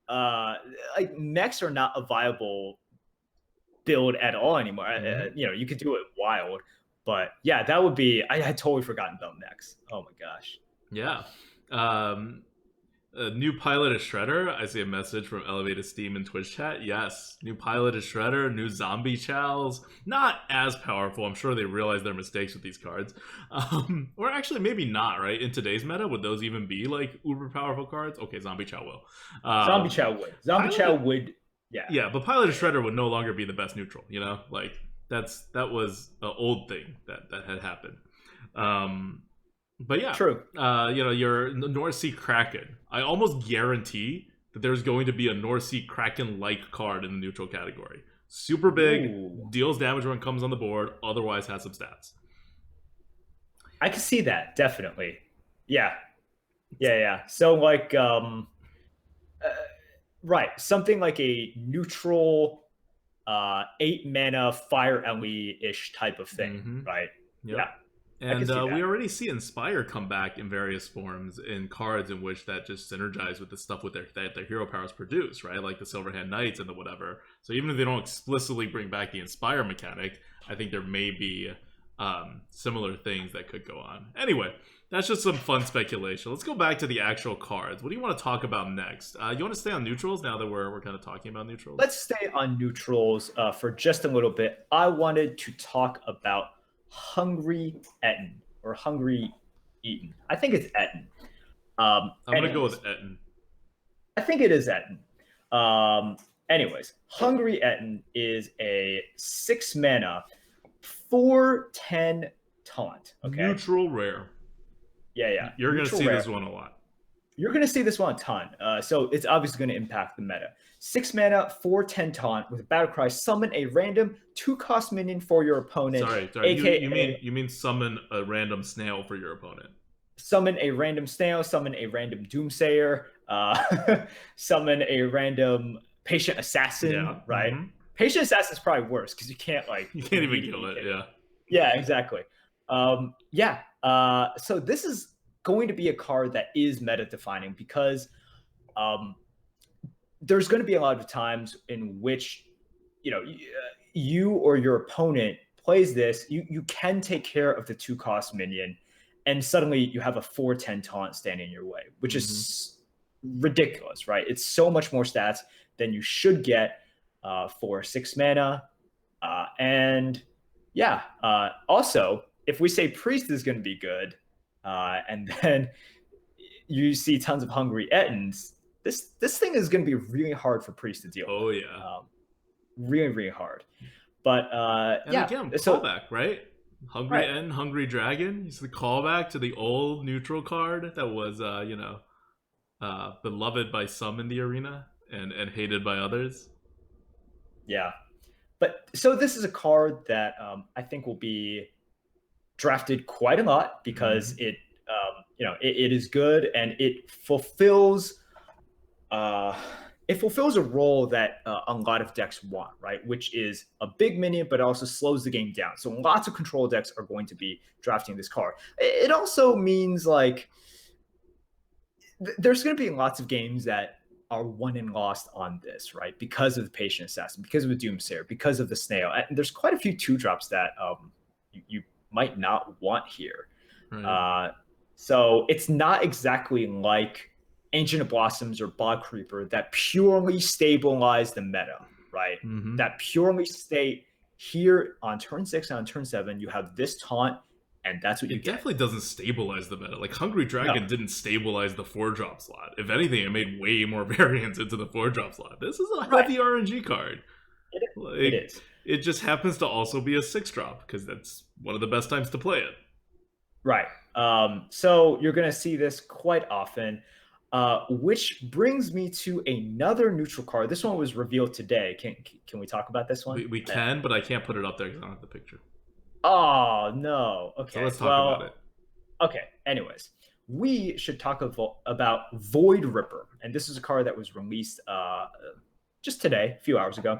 like mechs are not a viable build at all anymore. Mm-hmm. You know, you could do it wild, but yeah, that would be I had totally forgotten about mechs. Oh my gosh. Yeah. Um, a new pilot is Shredder. I see a message from Elevated Steam in Twitch chat. Yes, new pilot is Shredder. New zombie chows. Not as powerful. I'm sure they realize their mistakes with these cards. Or actually, maybe not, right? In today's meta, would those even be like uber powerful cards? Okay, zombie chow will. Zombie Chow would. Zombie Chow Pilot, would yeah. yeah, but pilot is Shredder would no longer be the best neutral. You know, like that was an old thing that had happened. Um, but yeah, True. you know, your North Sea Kraken. I almost guarantee that there's going to be a North Sea Kraken-like card in the neutral category. Super big, Ooh. deals damage when it comes on the board, otherwise has some stats. I can see that, definitely. Yeah. Yeah, yeah. So like uh, right, something like a neutral 8 mana fire enemy ish type of thing, Mm-hmm. right? Yep. Yeah, I can And see we that. already see Inspire come back in various forms in cards in which that just synergize with the stuff with their hero powers produce, right? Like the Silverhand Knights and the whatever. So even if they don't explicitly bring back the Inspire mechanic, I think there may be similar things that could go on. Anyway, that's just some fun speculation. Let's go back to the actual cards. What do you want to talk about next? You want to stay on neutrals now that we're kind of talking about neutrals? Let's stay on neutrals for just a little bit. I wanted to talk about Hungry Ettin or Hungry Eaton. I think it's Ettin. I'm gonna go with Ettin. I think it is Ettin. Anyways, Hungry Ettin is a 6 mana 4/10 taunt. Okay. Neutral rare. Yeah. You're gonna Neutral see rare. this one a lot. You're going to see this one a ton. So it's obviously going to impact the meta. 6 mana, 4/10 taunt with a battle cry. Summon a random 2-cost minion for your opponent. Sorry. AKA You mean summon a random snail for your opponent. summon a random snail, summon a random doomsayer. summon a random patient assassin, Yeah. right? Patient assassin is probably worse because you can't like You can't even kill it. Yeah. Yeah, exactly. Yeah. So this is going to be a card that is meta defining because um, there's going to be a lot of times in which you or your opponent plays this. You can take care of the 2-cost minion, and suddenly you have a 4/10 taunt standing in your way, which is ridiculous, right? It's so much more stats than you should get for 6 mana. And yeah, also, if we say priest is going to be good, and then you see tons of hungry Ettins, this thing is going to be really hard for priest to deal with. Oh yeah. Really, really hard. But and yeah, again, so callback, right? Hungry Ettin, Hungry Dragon. It's the callback to the old neutral card that was, beloved by some in the arena and hated by others. Yeah. But so this is a card that I think will be drafted quite a lot because it is good and it fulfills a role that a lot of decks want, right? Which is a big minion, but also slows the game down. So lots of control decks are going to be drafting this card. It also means like there's going to be lots of games that are won and lost on this, right? Because of the Patient Assassin, because of the Doomsayer, because of the Snail. And there's quite a few 2-drops that you might not want here. Right. So it's not exactly like Ancient of Blossoms or Bog Creeper that purely stabilize the meta, right? That purely stay here on turn 6 and on turn 7. You have this taunt, and that's what you get. It definitely doesn't stabilize the meta. Like, Hungry Dragon didn't stabilize the 4-drop slot. If anything, it made way more variants into the 4-drop slot. This is a heavy RNG card. It is. It just happens to also be a 6-drop, because that's one of the best times to play it. Right. So you're going to see this quite often, which brings me to another neutral card. This one was revealed today. Can we talk about this one? We can, but I can't put it up there because I don't have the picture. Oh, no. Okay. So let's talk about it. Okay. Anyways, we should talk about Void Ripper. And this is a card that was released just today, a few hours ago.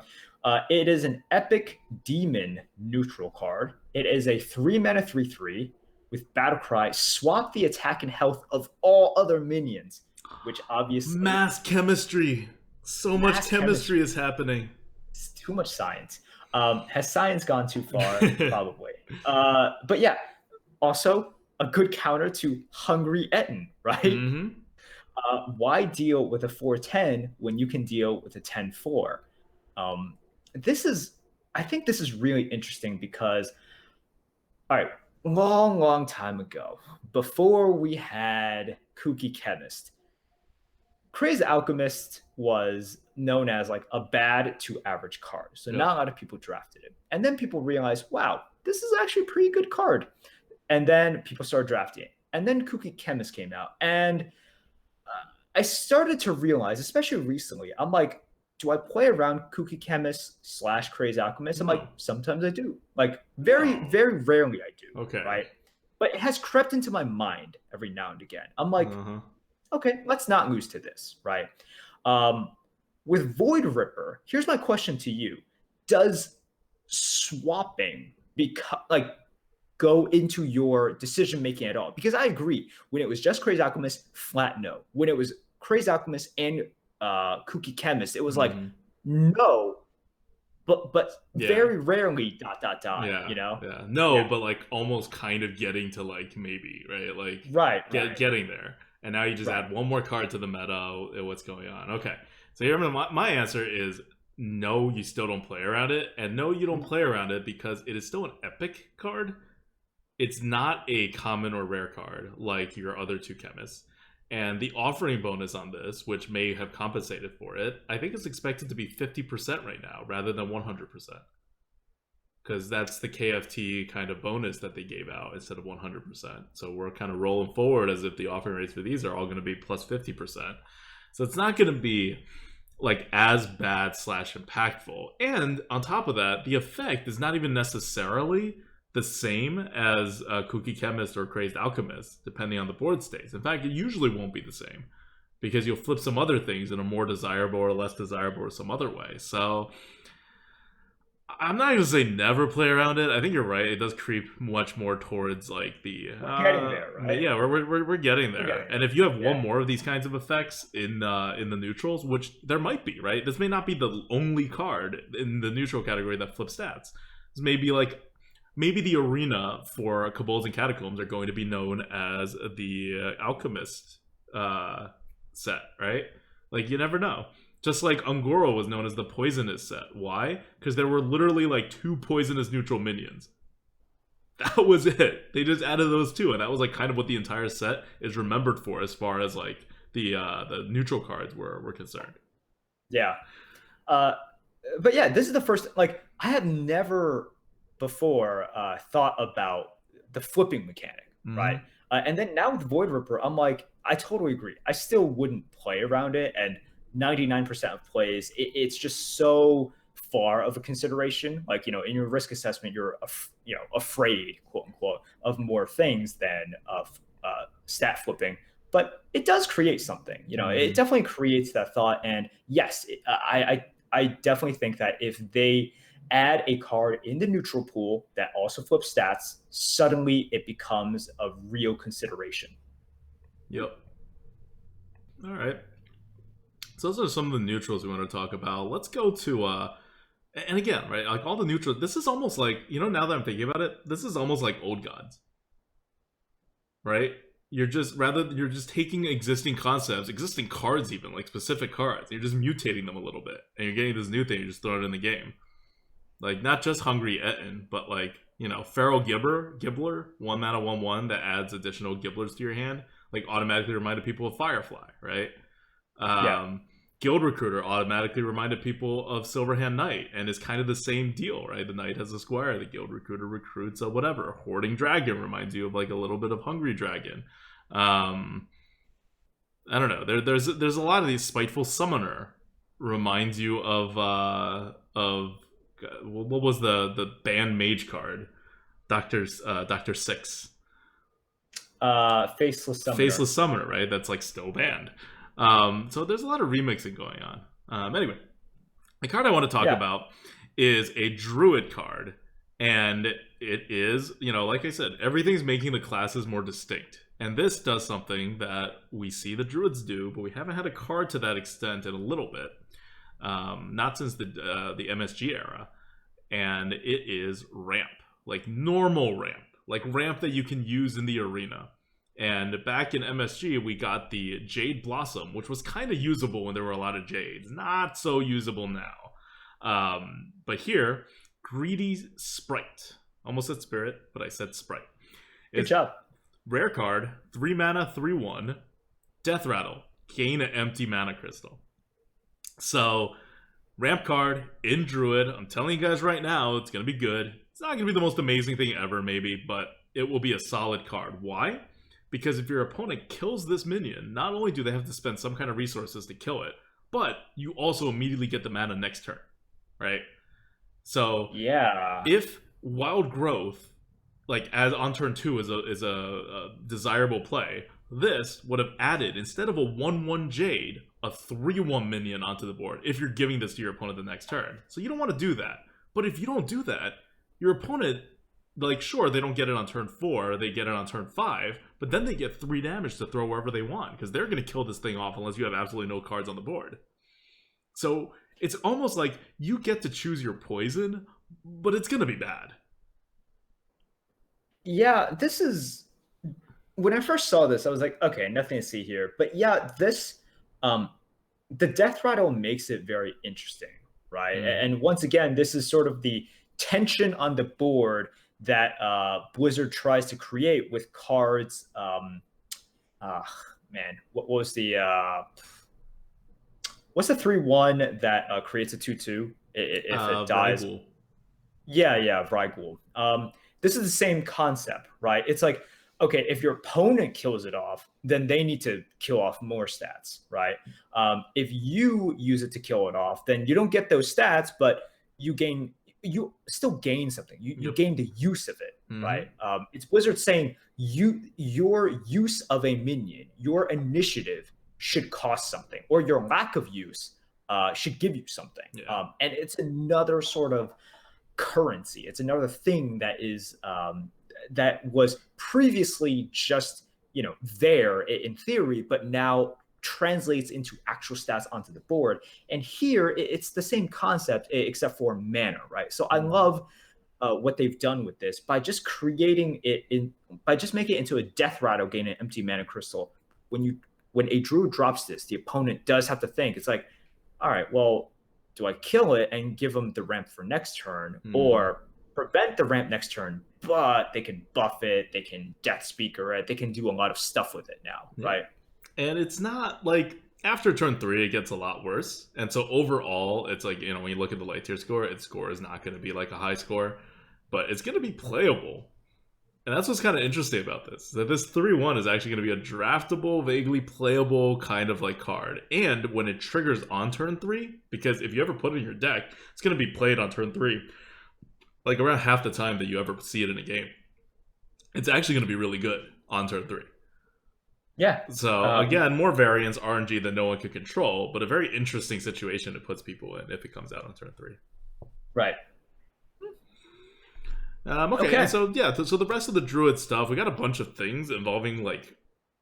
It is an epic demon neutral card. It is a 3-mana 3/3 with Battlecry. Swap the attack and health of all other minions, which obviously... Mass chemistry. So much chemistry is happening. It's too much science. Has science gone too far? Probably. But yeah, also a good counter to Hungry Ettin, right? Why deal with a 4/10 when you can deal with a 10/4? I think this is really interesting because, all right, long time ago, before we had Kooky Chemist, Crazed Alchemist was known as like a bad to average card. So not a lot of people drafted it. And then people realized, wow, this is actually a pretty good card. And then people started drafting it. And then Kooky Chemist came out. And I started to realize, especially recently, I'm like, do I play around Kooky Chemist / Crazed Alchemist? I'm like, sometimes I do. Like, very rarely I do. Okay. Right? But it has crept into my mind every now and again. I'm like, okay, let's not lose to this, right? With Void Ripper, here's my question to you. Does swapping go into your decision-making at all? Because I agree, when it was just Crazed Alchemist, flat no. When it was Crazed Alchemist and Kooky Chemist, it was like, no, but very rarely ... Yeah. No, but like almost kind of getting to like maybe, right? Like getting there. And now you just add one more card to the meta. What's going on? Okay. So here, my answer is no, you still don't play around it. And no, you don't play around it because it is still an epic card. It's not a common or rare card like your other 2 chemists. And the offering bonus on this, which may have compensated for it, I think it's expected to be 50% right now rather than 100%. Because that's the KFT kind of bonus that they gave out instead of 100%. So we're kind of rolling forward as if the offering rates for these are all going to be plus 50%. So it's not going to be like as bad / impactful. And on top of that, the effect is not even necessarily the same as Kooky Chemist or Crazed Alchemist, depending on the board states. In fact, it usually won't be the same. because you'll flip some other things in a more desirable or less desirable or some other way. So I'm not gonna say never play around it. I think you're right. It does creep much more towards like the We're getting there, right? yeah, we're getting there. We're getting And if you have there. one more of these kinds of effects in the neutrals, which there might be, right? This may not be the only card in the neutral category that flips stats. This may be like maybe the arena for Cabals and Catacombs are going to be known as the Alchemist set, right? Like you never know. Just like Ungoro was known as the Poisonous set. Why? Because there were literally like 2 poisonous neutral minions. That was it. They just added those 2, and that was like kind of what the entire set is remembered for as far as like the neutral cards were concerned. Yeah. But yeah, this is the first, like, I have never before thought about the flipping mechanic, right? And then now with Void Ripper, I'm like, I totally agree. I still wouldn't play around it, and 99% of plays, it's just so far of a consideration. Like, you know, in your risk assessment, you're afraid, quote unquote, of more things than of stat flipping. But it does create something. You know, it definitely creates that thought. And yes, I definitely think that if they add a card in the neutral pool that also flips stats, suddenly it becomes a real consideration. Yep. All right. So those are some of the neutrals we want to talk about. Let's go to and again, right, like all the neutrals, this is almost like, you know, now that I'm thinking about it, this is almost like Old Gods. Right? You're just taking existing concepts, existing cards even, like specific cards, and you're just mutating them a little bit. And you're getting this new thing, you just throw it in the game. Like not just Hungry Ettin, but like, you know, Feral Gibbler, 1-mana 1/1 that adds additional Gibblers to your hand, like automatically reminded people of Firefly, right? Guild Recruiter automatically reminded people of Silverhand Knight, and it's kind of the same deal, right? The Knight has a squire, the Guild Recruiter recruits a whatever. Hoarding Dragon reminds you of like a little bit of Hungry Dragon. I don't know. There's a lot of these. Spiteful Summoner reminds you of what was the banned Mage card? Doctor Six. Faceless Summoner. Faceless Summoner, right? That's like still banned. So there's a lot of remixing going on. Anyway, the card I want to talk about is a Druid card, and it is, you know, like I said, everything's making the classes more distinct, and this does something that we see the Druids do, but we haven't had a card to that extent in a little bit, not since the MSG era, and it is ramp, like normal ramp, like ramp that you can use in the arena. And back in MSG, we got the Jade Blossom, which was kind of usable when there were a lot of Jades. Not so usable now. But here, Greedy Sprite. Almost said Spirit, but I said Sprite. Good job. Rare card, 3 mana, 3/1. Death Rattle. Gain an empty mana crystal. So, ramp card in Druid. I'm telling you guys right now, it's going to be good. It's not going to be the most amazing thing ever, maybe, but it will be a solid card. Why? Because if your opponent kills this minion, not only do they have to spend some kind of resources to kill it, but you also immediately get the mana next turn, right? So yeah, if Wild Growth, like as on turn 2 is a desirable play, this would have added, instead of a 1/1 Jade, a 3/1 minion onto the board if you're giving this to your opponent the next turn. So you don't want to do that. But if you don't do that, your opponent, like, sure, they don't get it on turn 4, they get it on turn 5, but then they get 3 damage to throw wherever they want, because they're going to kill this thing off unless you have absolutely no cards on the board. So it's almost like you get to choose your poison, but it's going to be bad. Yeah, this is... When I first saw this, I was like, okay, nothing to see here. But yeah, this... the Death Rattle makes it very interesting, right? And once again, this is sort of the tension on the board that Blizzard tries to create with cards. Man, what was the what's the 3/1 that creates a 2/2 if it dies? Vrygul. Yeah, Vrygul. This is the same concept, right? It's like, okay, if your opponent kills it off, then they need to kill off more stats, right? If you use it to kill it off, then you don't get those stats, but you still gain something. You gain the use of it, right? It's Blizzard saying your use of a minion, your initiative should cost something, or your lack of use should give you something. Yeah. And it's another sort of currency. It's another thing that was previously just there in theory, but now translates into actual stats onto the board. And here it's the same concept except for mana, right? So I love what they've done with this by just making it into a death rattle, gain an empty mana crystal. When a druid drops this, the opponent does have to think. It's like, all right, well, do I kill it and give them the ramp for next turn, or prevent the ramp next turn, but they can buff it, they can death speaker it, they can do a lot of stuff with it now, right? And it's not like after turn 3 it gets a lot worse. And so overall, it's like, when you look at the light tier score, its score is not going to be like a high score, but it's going to be playable. And that's what's kind of interesting about this, that this 3-1 is actually going to be a draftable, vaguely playable kind of like card. And when it triggers on turn 3, because if you ever put it in your deck, it's going to be played on turn 3, like around half the time that you ever see it in a game. It's actually going to be really good on turn 3. Yeah. So again, more variance, RNG that no one can control, but a very interesting situation it puts people in if it comes out on turn 3. Right. Okay. And so so the rest of the Druid stuff, we got a bunch of things involving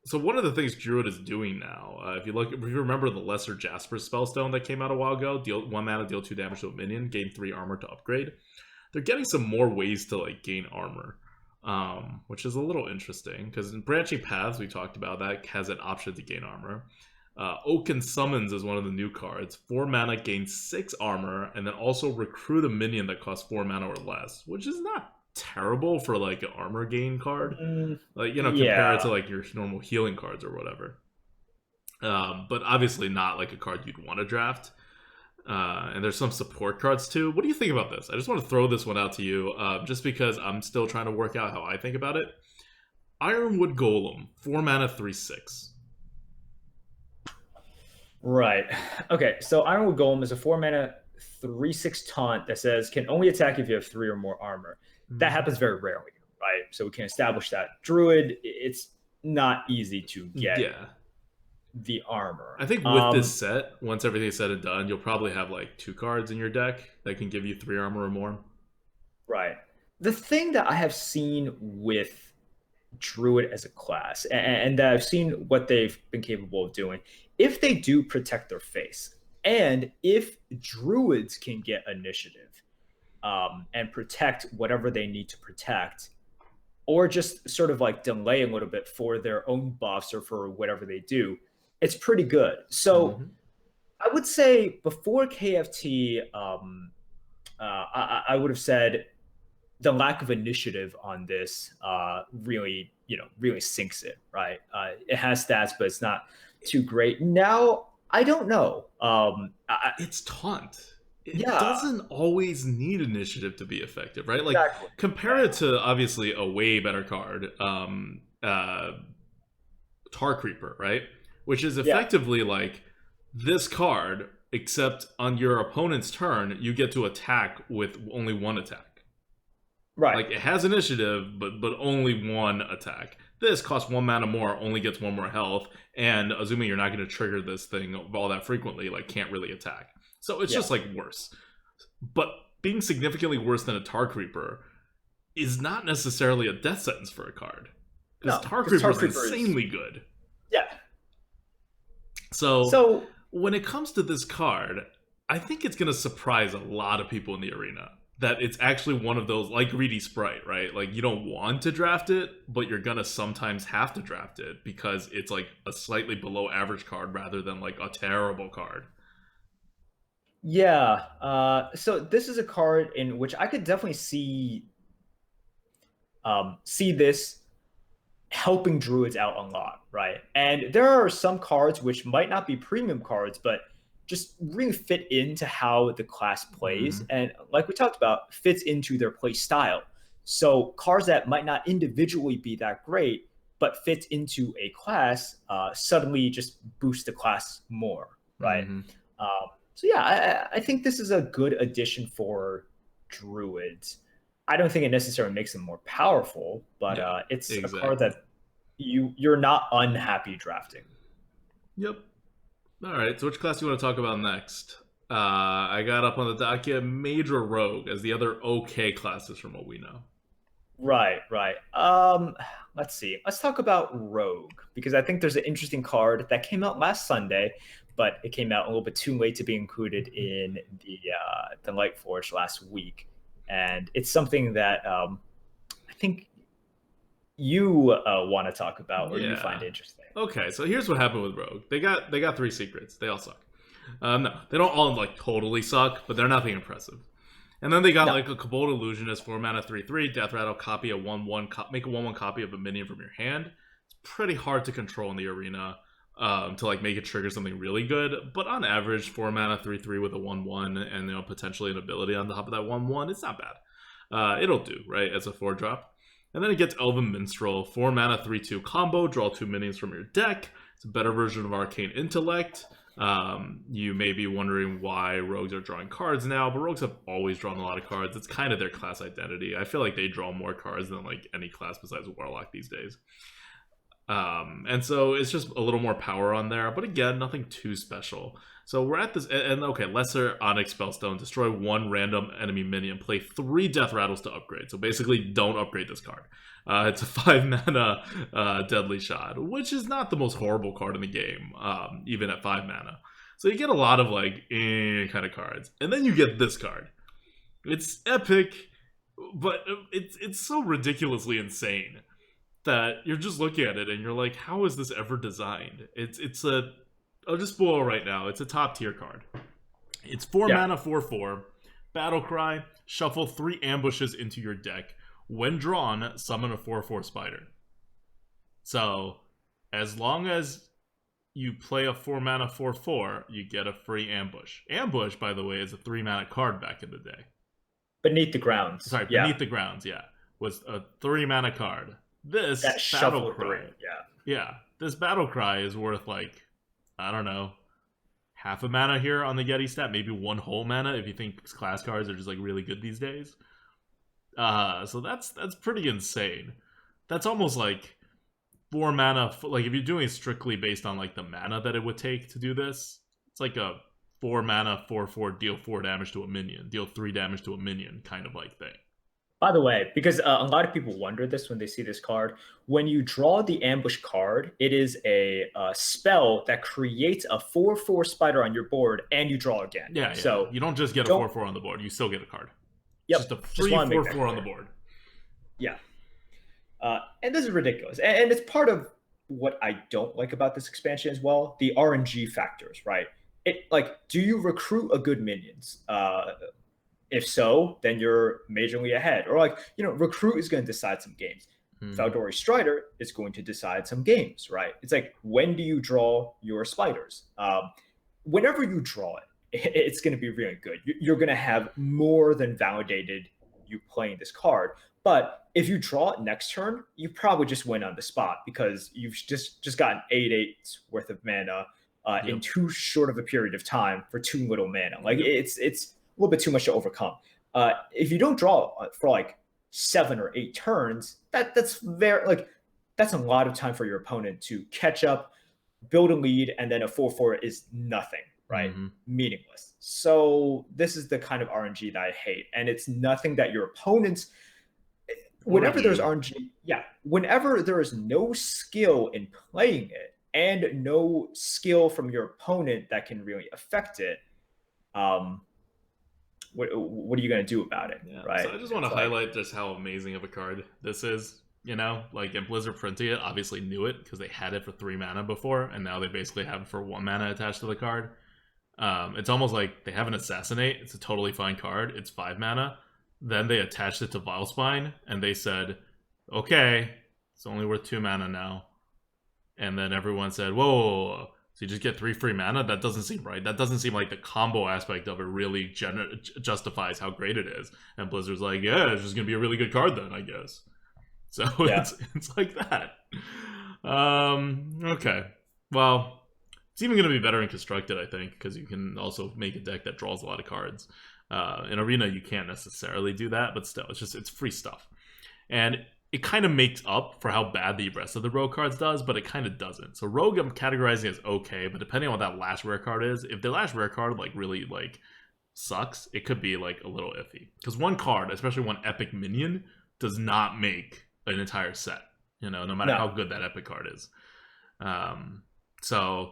so one of the things Druid is doing now, if you remember the Lesser Jasper spellstone that came out a while ago, deal 1 mana, deal 2 damage to a minion, gain 3 armor to upgrade. They're getting some more ways to gain armor, which is a little interesting because in Branching Paths we talked about that has an option to gain armor. Oaken Summons is one of the new cards. 4 mana, gain 6 armor, and then also recruit a minion that costs 4 mana or less, which is not terrible for an armor gain card. Compare it to your normal healing cards or whatever. But obviously not a card you'd want to draft. And there's some support cards too. What do you think about this? I just want to throw this one out to you, just because I'm still trying to work out how I think about it. Ironwood Golem, 4 mana, 3/6. Right. Okay, so Ironwood Golem is a 4 mana 3/6 taunt that says can only attack if you have 3 or more armor. That happens very rarely, right? So we can establish that. Druid, it's not easy to get the armor. I think with this set, once everything's said and done, you'll probably have 2 cards in your deck that can give you 3 armor or more. Right. The thing that I have seen with Druid as a class, and I've seen what they've been capable of doing, if they do protect their face, and if Druids can get initiative and protect whatever they need to protect, or just sort of delay a little bit for their own buffs or for whatever they do, it's pretty good. So I would say before KFT, I would have said the lack of initiative on this really sinks it, right? It has stats, but it's not too great. Now, I don't know. It's taunt. It doesn't always need initiative to be effective, right? Exactly. Compare it to, obviously, a way better card, Tar Creeper, right? Which is effectively this card, except on your opponent's turn, you get to attack with only 1 attack. Right. It has initiative, but only 1 attack. This costs 1 mana more, only gets 1 more health, and assuming you're not going to trigger this thing all that frequently, can't really attack. So it's just worse. But being significantly worse than a Tar Creeper is not necessarily a death sentence for a card. Because Tar Creeper is insanely good. Yeah. So when it comes to this card, I think it's going to surprise a lot of people in the arena. That it's actually one of those, Greedy Sprite, right? You don't want to draft it, but you're going to sometimes have to draft it because it's a slightly below average card rather than a terrible card. Yeah. So this is a card in which I could definitely see this helping Druids out a lot, right? And there are some cards which might not be premium cards, but just really fit into how the class plays. And like we talked about, fits into their play style. So cards that might not individually be that great, but fits into a class, suddenly just boost the class more, right? So yeah, I think this is a good addition for Druids. I don't think it necessarily makes them more powerful, but it's a card that you're not unhappy drafting. Yep. All right, so which class do you want to talk about next? I got up on the docket Mage or Rogue as the other okay classes from what we know. Right, right. Let's see. Let's talk about Rogue because I think there's an interesting card that came out last Sunday, but it came out a little bit too late to be included in the Lightforge last week, and it's something that I think you want to talk about or you find Yeah. interesting. Okay, so here's what happened with Rogue. They got three secrets. They all suck. No, they don't all like totally suck, but they're nothing impressive. And then they got No, like a Kobold Illusionist, 4 mana, 3/3, Death Rattle, copy a 1/1, make a 1/1 copy of a minion from your hand. It's pretty hard to control in the arena to like make it trigger something really good. But on average, 4 mana, 3/3 with a 1/1, and potentially an ability on top of that 1/1, it's not bad. It'll do, right, as a 4-drop. And then it gets Elven Minstrel, 4 mana, 3/2 combo, draw 2 minions from your deck. It's a better version of Arcane Intellect. You may be wondering why rogues are drawing cards now, but rogues have always drawn a lot of cards. It's kind of their class identity. I feel like they draw more cards than like any class besides Warlock these days. And so it's just a little more power on there, but again, nothing too special. So we're at this, and okay, Lesser Onyx Spellstone, destroy 1 random enemy minion, play 3 Death Rattles to upgrade. So basically, don't upgrade this card. It's a 5 mana Deadly Shot, which is not the most horrible card in the game, even at 5 mana. So you get a lot of like kind of cards, and then you get this card. It's epic, but it's so ridiculously insane that you're just looking at it and you're like, how is this ever designed? I'll just spoil right now. It's a top tier card. It's 4 mana 4/4. Battle Cry. Shuffle 3 ambushes into your deck. When drawn, summon a 4/4 spider. So, as long as you play a 4 mana 4/4, you get a free ambush. Ambush, by the way, is a 3 mana card back in the day. Beneath the Grounds. Sorry, Beneath the Grounds, was a 3 mana card. This That Battle shuffle Cry. through. Yeah, this Battle Cry is worth like, I don't know, half a mana here on the Yeti stat, maybe 1 whole mana if you think class cards are just like really good these days. So that's pretty insane. That's almost like 4 mana. Like if you're doing it strictly based on like the mana that it would take to do this, it's like a 4 mana 4/4 deal 4 damage to a minion, deal 3 damage to a minion kind of like thing. By the way, because a lot of people wonder this when they see this card, when you draw the ambush card, it is a spell that creates a 4/4 spider on your board, and you draw again. Yeah. So you don't just get a 4/4 on the board; you still get a card. Yep, Just a free 4/4 on the board. Yeah, and this is ridiculous, and it's part of what I don't like about this expansion as well. The RNG factors, right? It like, do you recruit a good minions? If so, then you're majorly ahead. Or like, Recruit is going to decide some games. Valdori Strider is going to decide some games, right? It's like, when do you draw your spiders? Whenever you draw it, it's going to be really good. You're going to have more than validated you playing this card. But if you draw it next turn, you probably just win on the spot because you've just gotten 8/8 worth of mana in too short of a period of time for too little mana. Like it's a little bit too much to overcome. If you don't draw for like 7 or 8 turns, that's a lot of time for your opponent to catch up, build a lead, and then a 4/4 is nothing, right? Meaningless. So this is the kind of RNG that I hate, and it's nothing that your opponents. Whenever there's RNG, whenever there is no skill in playing it and no skill from your opponent that can really affect it, what are you going to do about it, right? So I just want to highlight just how amazing of a card this is. Like in Blizzard printing it, obviously knew it because they had it for 3 mana before, and now they basically have it for 1 mana attached to the card. It's almost like they have an Assassinate. It's a totally fine card. It's 5 mana. Then they attached it to Vilespine, and they said, okay, it's only worth 2 mana now. And then everyone said, whoa. So you just get 3 free mana? That doesn't seem right. That doesn't seem like the combo aspect of it really justifies how great it is. And Blizzard's like, yeah, it's just going to be a really good card then, I guess. So it's like that. Okay. Well, it's even going to be better in Constructed, I think, because you can also make a deck that draws a lot of cards. In Arena, you can't necessarily do that, but still, it's free stuff. And it kind of makes up for how bad the rest of the rogue cards does, but it kind of doesn't. So rogue I'm categorizing as okay, but depending on what that last rare card is, if the last rare card like really like sucks, it could be like a little iffy. Because one card, especially one epic minion, does not make an entire set. You know, no matter how good that epic card is. So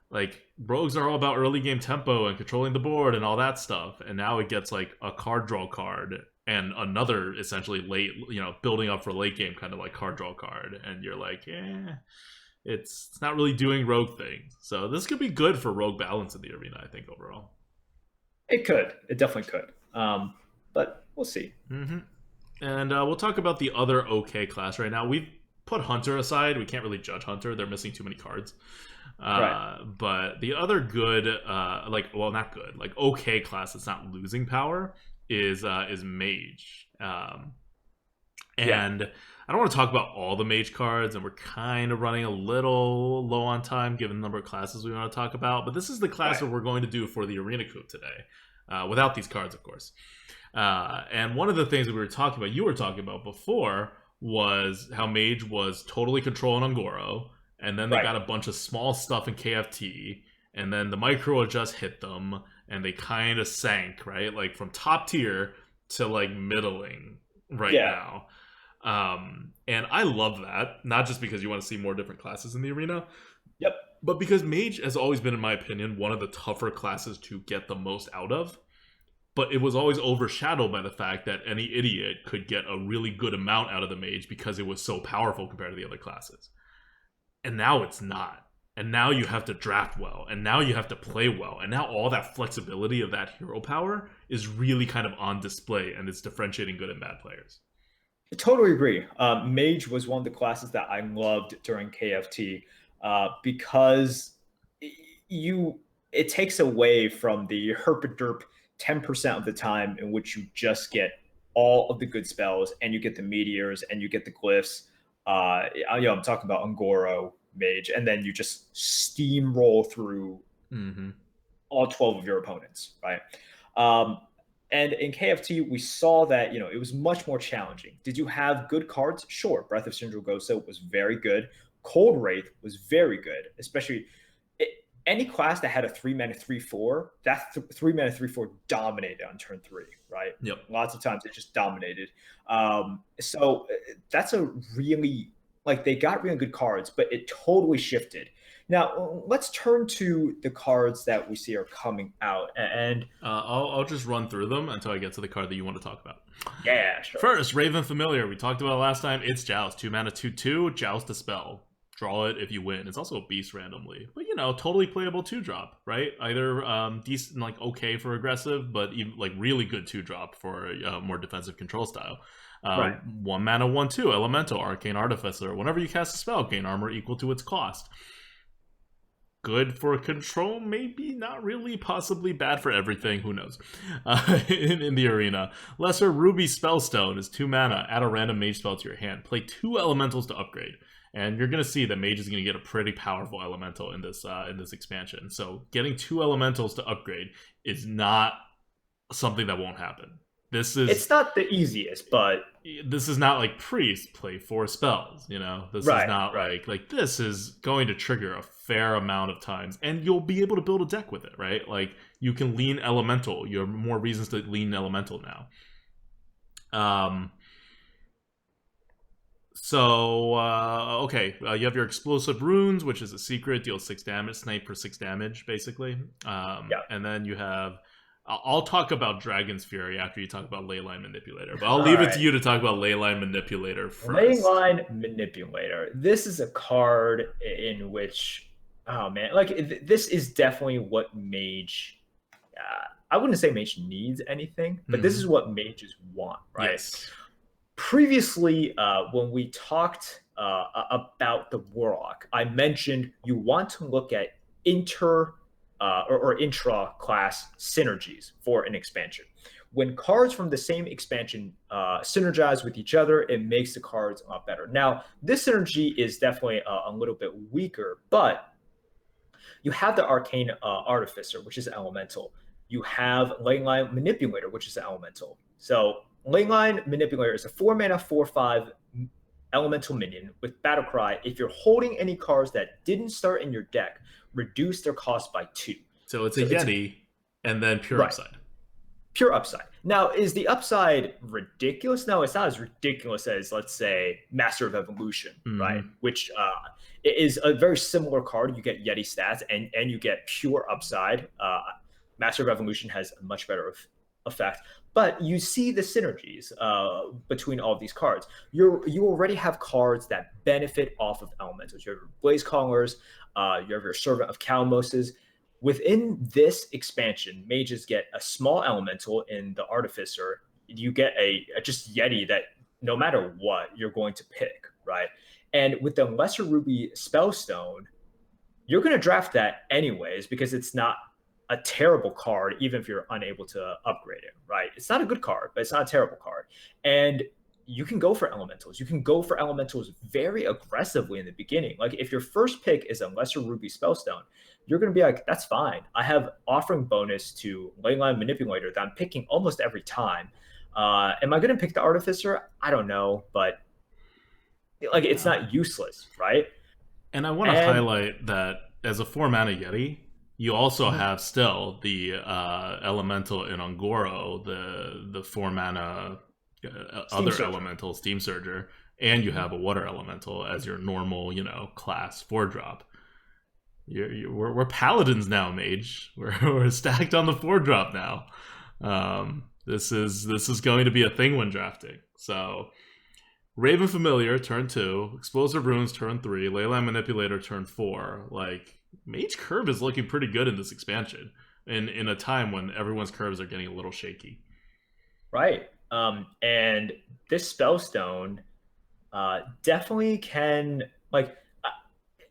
like rogues are all about early game tempo and controlling the board and all that stuff, and now it gets like a card draw card and another essentially late, you know, building up for late game kind of like card draw card, and you're like, it's not really doing rogue things. So this could be good for rogue balance in the arena, I think, overall. It could. It definitely could. But we'll see. Mm-hmm. And we'll talk about the other okay class right now. We've put Hunter aside. We can't really judge Hunter. They're missing too many cards. Right. But the other good, not good, like okay class that's not losing power is Mage. And I don't want to talk about all the Mage cards, and we're kind of running a little low on time given the number of classes we want to talk about. But this is the class that we're going to do for the Arena Coup today, without these cards, of course. And one of the things that you were talking about before, was how Mage was totally controlling Ungoro, and then they got a bunch of small stuff in KFT, and then the micro adjust hit them, and they kind of sank, right? Like from top tier to like middling now. And I love that, not just because you want to see more different classes in the arena, but because Mage has always been, in my opinion, one of the tougher classes to get the most out of. But it was always overshadowed by the fact that any idiot could get a really good amount out of the Mage because it was so powerful compared to the other classes. And now it's not. And now you have to draft well. And now you have to play well. And now all that flexibility of that hero power is really kind of on display. And it's differentiating good and bad players. I totally agree. Mage was one of the classes that I loved during KFT because it takes away from the herp-a-derp 10% of the time in which you just get all of the good spells and you get the meteors and you get the glyphs. I'm talking about Ungoro, Mage, and then you just steamroll through all 12 of your opponents, right? And in KFT, we saw that, it was much more challenging. Did you have good cards? Sure. Breath of Sindragosa was very good. Cold Wraith was very good, especially any class that had a 3-mana 3/4, that 3-mana 3/4 dominated on turn 3, right? Yep. Lots of times it just dominated. So that's a really, they got really good cards, but it totally shifted. Now, let's turn to the cards that we see are coming out. And I'll just run through them until I get to the card that you want to talk about. Yeah, sure. First, Raven Familiar. We talked about it last time. It's Joust. 2-mana 2/2, Joust Dispel. Draw it if you win. It's also a beast randomly, but totally playable 2-drop, right? Either decent, okay for aggressive, but even really good 2-drop for a more defensive control style. 1-mana 1/2 Elemental Arcane Artificer. Whenever you cast a spell, gain armor equal to its cost. Good for control, maybe not really, possibly bad for everything, who knows. In the arena, Lesser Ruby Spellstone is 2-mana. Add a random mage spell to your hand. Play 2 elementals to upgrade. And you're going to see that Mage is going to get a pretty powerful elemental in this expansion. So getting 2 elementals to upgrade is not something that won't happen. It's not the easiest, but this is not like Priest play 4 spells. This is not like this is going to trigger a fair amount of times, and you'll be able to build a deck with it, right? Like you can lean elemental. You have more reasons to lean elemental now. You have your Explosive Runes, which is a secret, deals 6 damage, snipe for 6 damage, basically. And then you have... I'll talk about Dragon's Fury after you talk about Leyline Manipulator, but I'll leave it to you to talk about Leyline Manipulator first. Leyline Manipulator. This is a card in which... Oh, man. This is definitely what Mage... I wouldn't say Mage needs anything, but this is what mages want, right? Yes. Previously, when we talked about the Warlock, I mentioned you want to look at intra-class synergies for an expansion. When cards from the same expansion synergize with each other, it makes the cards a lot better. Now, this synergy is definitely a little bit weaker, but you have the Arcane Artificer, which is elemental. You have Leyline Manipulator, which is elemental. So Leyline Manipulator is a 4-mana 4/5 elemental minion with Battlecry. If you're holding any cards that didn't start in your deck, reduce their cost by 2. So it's a Yeti, and then pure right. upside. Pure upside. Now, is the upside ridiculous? No, it's not as ridiculous as, let's say, Master of Evolution, right? Which is a very similar card. You get Yeti stats, and you get pure upside. Master of Evolution has a much better effect. But you see the synergies between all of these cards. You already have cards that benefit off of elementals. You have your Blaze Callers, you have your Servant of Kalmoses. Within this expansion, mages get a small elemental in the Artificer. You get a just Yeti that no matter what, you're going to pick, right? And with the Lesser Ruby Spellstone, you're going to draft that anyways because it's not a terrible card, even if you're unable to upgrade it, right? It's not a good card, but it's not a terrible card. And you can go for elementals. You can go for elementals very aggressively in the beginning. Like if your first pick is a Lesser Ruby Spellstone, you're going to be like, that's fine. I have offering bonus to Leyline Manipulator that I'm picking almost every time. Am I going to pick the Artificer? I don't know, but like it's not useless, right? And I want to highlight that as a 4-mana Yeti, you also have still the Elemental in Ungoro, the 4-mana other Surger. elemental, Steam Surger, and you have a Water Elemental as your normal, class 4-drop. We're paladins now, Mage. We're stacked on the 4-drop now. This is going to be a thing when drafting. So, Raven Familiar turn 2, Explosive Runes turn 3, Leyline Manipulator turn 4. Like Mage curve is looking pretty good in this expansion, in a time when everyone's curves are getting a little shaky. Right. And this Spellstone definitely can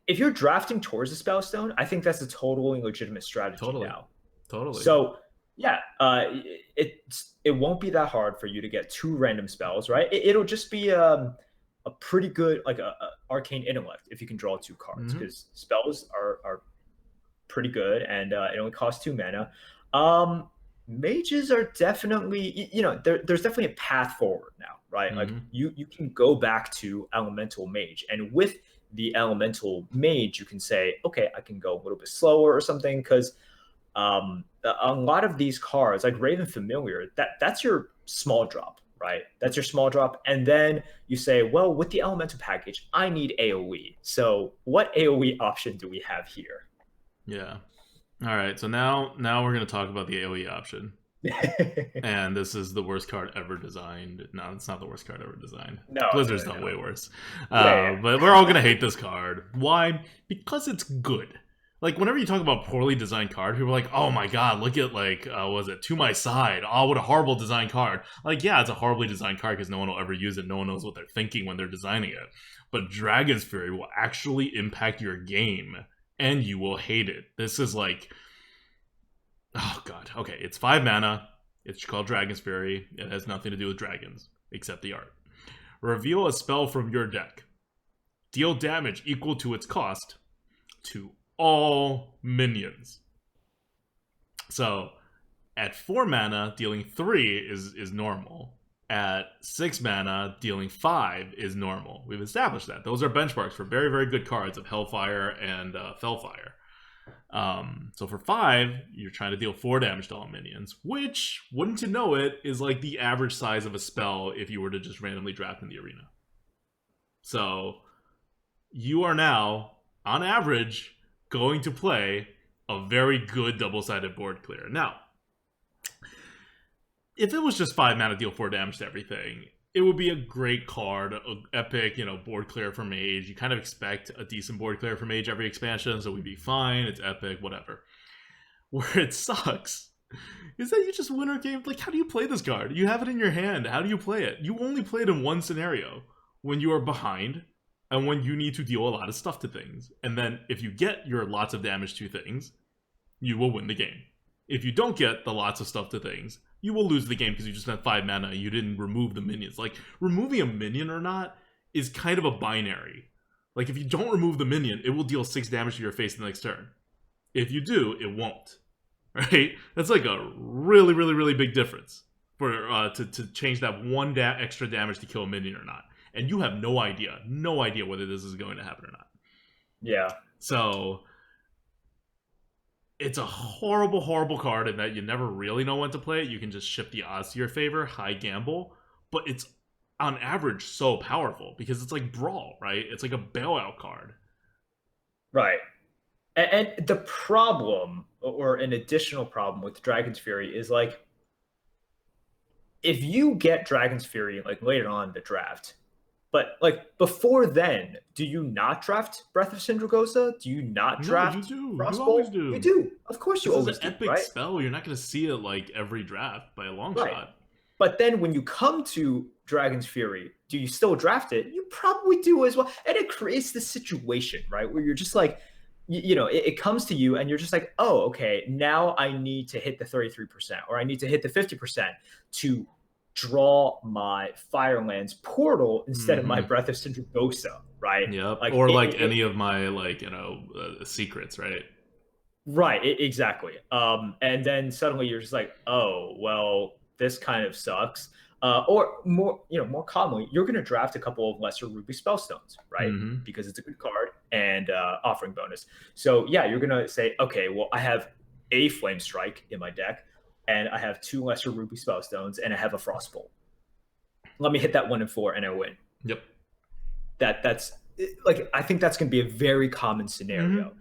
if you're drafting towards a Spellstone, I think that's a totally legitimate strategy now. Totally. So yeah, it won't be that hard for you to get 2 random spells, right? It'll just be a pretty good a Arcane Intellect if you can draw 2 cards because spells are pretty good and it only costs 2 mana. Mages are definitely there's definitely a path forward now, right? Like you can go back to Elemental Mage, and with the Elemental Mage, you can say, okay, I can go a little bit slower or something because a lot of these cards, like Raven Familiar, that's your small drop, right? That's your small drop. And then you say, well, with the Elemental package, I need AoE. So what AoE option do we have here? Yeah. All right. So now we're going to talk about the AoE option. And this is the worst card ever designed. No, it's not the worst card ever designed. No, Blizzard's done way worse. But we're all going to hate this card. Why? Because it's good. Like, whenever you talk about poorly designed card, people are like, oh my god, look at, was it To My Side? Oh, what a horrible designed card. Like, yeah, it's a horribly designed card because no one will ever use it. No one knows what they're thinking when they're designing it. But Dragon's Fury will actually impact your game, and you will hate it. This is like... Oh god, okay, it's 5 mana. It's called Dragon's Fury. It has nothing to do with dragons, except the art. Reveal a spell from your deck. Deal damage equal to its cost to all minions. So, at 4 mana, dealing 3 is normal. At 6 mana, dealing 5 is normal. We've established that. Those are benchmarks for very, very good cards of Hellfire and Fellfire. So for 5, you're trying to deal 4 damage to all minions, which, wouldn't you know it, is like the average size of a spell if you were to just randomly draft in the arena. So, you are now, on average, going to play a very good double-sided board clear. Now, if it was just 5 mana, deal 4 damage to everything, it would be a great card, an epic, board clear for Mage. You kind of expect a decent board clear for Mage every expansion, so we'd be fine, it's epic, whatever. Where it sucks is that you just win our game. Like, how do you play this card? You have it in your hand. How do you play it? You only play it in one scenario, when you are behind, and when you need to deal a lot of stuff to things. And then, if you get your lots of damage to things, you will win the game. If you don't get the lots of stuff to things, you will lose the game because you just spent 5 mana and you didn't remove the minions. Like, removing a minion or not is kind of a binary. Like, if you don't remove the minion, it will deal 6 damage to your face in the next turn. If you do, it won't. Right? That's like a really, really, really big difference for to change that 1 extra damage to kill a minion or not. and you have no idea whether this is going to happen or not. Yeah. So it's a horrible card in that you never really know when to play it. You can just shift the odds to your favor, high gamble, but it's on average so powerful because it's like Brawl, right? It's like a bailout card. Right. And the problem, or an additional problem with Dragon's Fury is like, if you get Dragon's Fury like later on in the draft, but like before then, do you not draft Breath of Sindragosa? Do you not draft? No, you do. Frostbolt? You always do. You do. Of course, you this always is an do. epic Right? spell. You're not going to see it like every draft by a long shot. But then when you come to Dragon's Fury, do you still draft it? You probably do as well, and it creates this situation, right, where you're just like, you know, it comes to you, and you're just like, oh, okay, now I need to hit the 33%, or I need to hit the 50% to draw my Firelands portal instead of my Breath of Sindragosa, right? Yep. Like, or any of my secrets, right? Right, exactly. And then suddenly you're just like, oh, well, this kind of sucks. Or more commonly, you're going to draft a couple of lesser Ruby Spellstones, right? Because it's a good card and offering bonus. So yeah, you're going to say, okay, well, I have a Flame Strike in my deck, and I have 2 lesser Ruby Spellstones, and I have a Frostbolt. Let me hit that 1 and 4, and I win. Yep. That's like, I think that's going to be a very common scenario.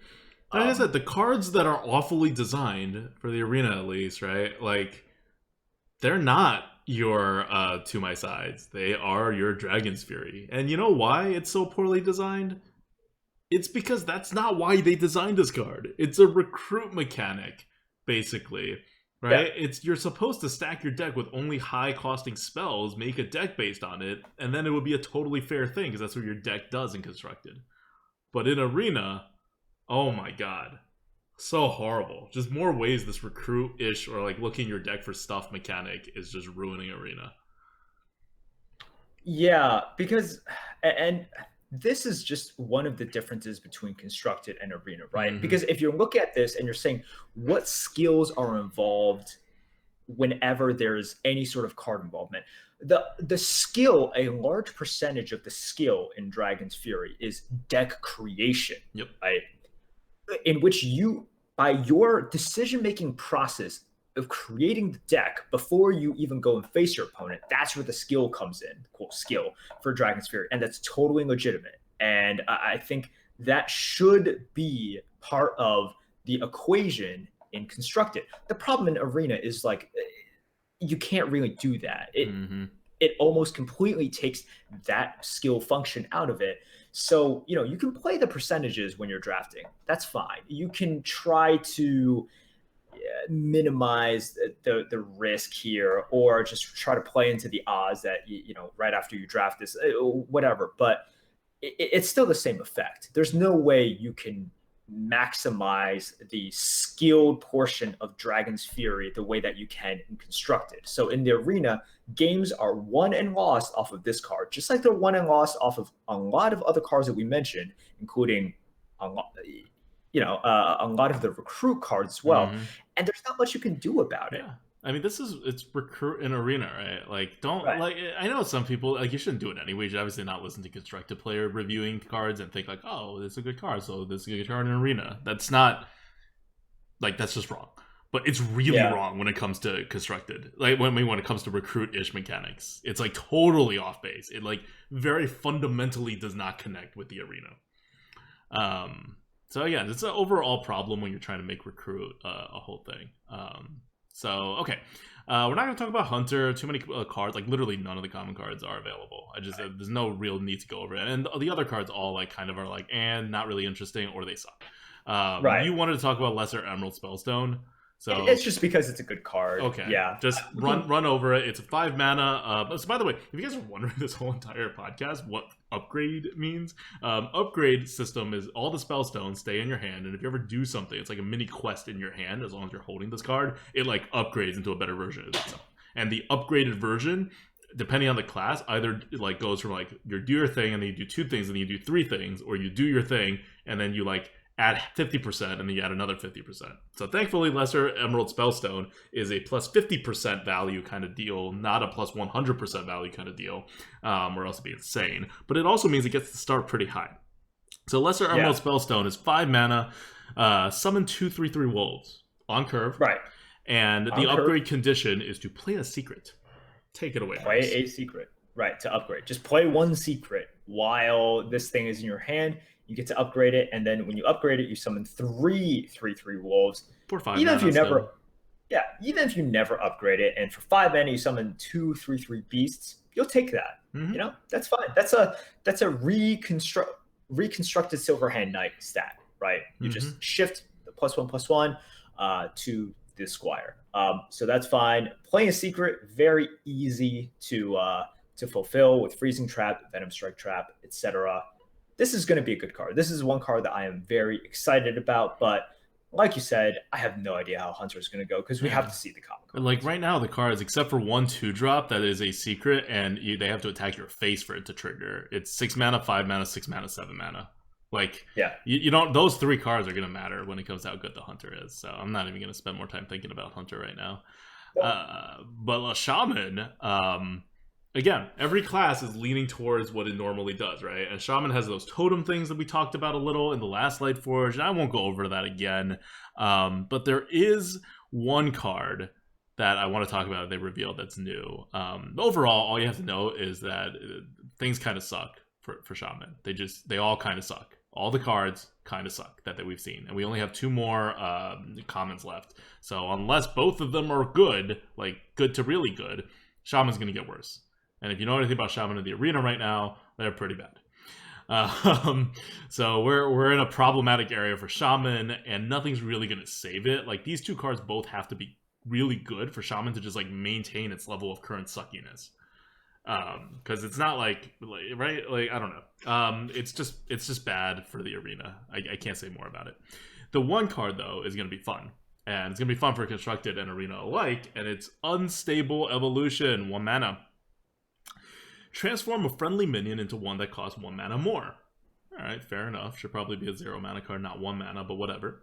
Like I said, the cards that are awfully designed for the arena, at least, right? Like, they're not your To My Sides. They are your Dragon's Fury. And you know why it's so poorly designed? It's because that's not why they designed this card. It's a recruit mechanic, basically, right? Yeah. You're supposed to stack your deck with only high-costing spells, make a deck based on it, and then it would be a totally fair thing, because that's what your deck does in Constructed. But in Arena, oh my god. So horrible. Just more ways this recruit-ish or like looking your deck for stuff mechanic is just ruining Arena. Yeah, because, and this is just one of the differences between Constructed and Arena, right? Because if you look at this and you're saying what skills are involved whenever there's any sort of card involvement, the skill, a large percentage of the skill in Dragon's Fury is deck creation. Yep. Right? In which you, by your decision-making process of creating the deck before you even go and face your opponent, that's where the skill comes in, quote, skill for Dragon's Fury, and that's totally legitimate. And I think that should be part of the equation in Constructed. The problem in Arena is like, you can't really do that. It almost completely takes that skill function out of it. So, you know, you can play the percentages when you're drafting. That's fine. You can try to minimize the risk here, or just try to play into the odds that, you know, right after you draft this, whatever. But it's still the same effect. There's no way you can maximize the skilled portion of Dragon's Fury the way that you can in Constructed. So in the Arena, games are won and lost off of this card, just like they're won and lost off of a lot of other cards that we mentioned, including a lot of the recruit cards as well. And there's not much you can do about it. I mean, it's recruit in Arena, right? Like, like, I know some people, like, you shouldn't do it anyway. You should obviously not listen to Constructed player reviewing cards and think like, oh, this is a good card, so this is a good card in Arena. That's not, like, that's just wrong. But it's really wrong when it comes to Constructed. Like, when it comes to recruit-ish mechanics. It's, like, totally off base. It, like, very fundamentally does not connect with the Arena. So, yeah, it's an overall problem when you're trying to make recruit a whole thing. So, okay. We're not going to talk about Hunter. Too many cards. Like, literally none of the common cards are available. There's no real need to go over it. And the other cards all, like, kind of are like, not really interesting, or they suck. You wanted to talk about Lesser Emerald Spellstone. So it's just because it's a good card. Okay. Yeah. Just run over it. It's a 5 mana. So by the way, if you guys are wondering this whole entire podcast what upgrade means, upgrade system is all the spellstones stay in your hand, and if you ever do something, it's like a mini quest in your hand. As long as you're holding this card, it like upgrades into a better version of itself. And the upgraded version, depending on the class, either like goes from like you do your thing and then you do 2 things and then you do 3 things, or you do your thing and then you like add 50%, and then you add another 50%. So thankfully, Lesser Emerald Spellstone is a plus 50% value kind of deal, not a plus 100% value kind of deal, or else it'd be insane. But it also means it gets to start pretty high. So Lesser Emerald Spellstone is 5 mana, summon 2/3/3 wolves on curve. Right. And the upgrade condition is to play a secret. Take it away. Play a secret. Right, to upgrade. Just play one secret while this thing is in your hand. You get to upgrade it, and then when you upgrade it, you summon 3/3/3 wolves. For 5 even mana if you still. never, even if you never upgrade it, and for 5 mana you summon 2/3/3 beasts, you'll take that. You know, that's fine. That's a reconstructed Silverhand Knight stat, right? You just shift the +1/+1 to the Squire. So that's fine. Playing a secret, very easy to fulfill with Freezing Trap, Venom Strike Trap, etc. This is going to be a good card. This is one card that I am very excited about, but like you said, I have no idea how Hunter is going to go because we have to see the comic. Like right now, the cards, except for 1/2 that is a secret, and they have to attack your face for it to trigger. It's 6 mana, 5 mana, 6 mana, 7 mana. Like, you don't. Those 3 cards are going to matter when it comes to how good the Hunter is. So I'm not even going to spend more time thinking about Hunter right now. But Shaman, again, every class is leaning towards what it normally does, right? And Shaman has those totem things that we talked about a little in the last Lightforge, and I won't go over that again. But there is one card that I want to talk about they revealed that's new. Overall, all you have to know is that things kind of suck for Shaman. They all kind of suck. All the cards kind of suck that we've seen. And we only have 2 more commons left. So unless both of them are good, like good to really good, Shaman's going to get worse. And if you know anything about Shaman in the arena right now, they're pretty bad. So we're in a problematic area for Shaman, and nothing's really going to save it. Like, these 2 cards both have to be really good for Shaman to just like maintain its level of current suckiness. Because it's not like right, like I don't know. It's just bad for the arena. I can't say more about it. The one card though is going to be fun, and it's going to be fun for constructed and arena alike. And it's Unstable Evolution, 1 mana. Transform a friendly minion into one that costs 1 mana more. All right, fair enough. Should probably be a 0 mana card, not 1 mana, but whatever.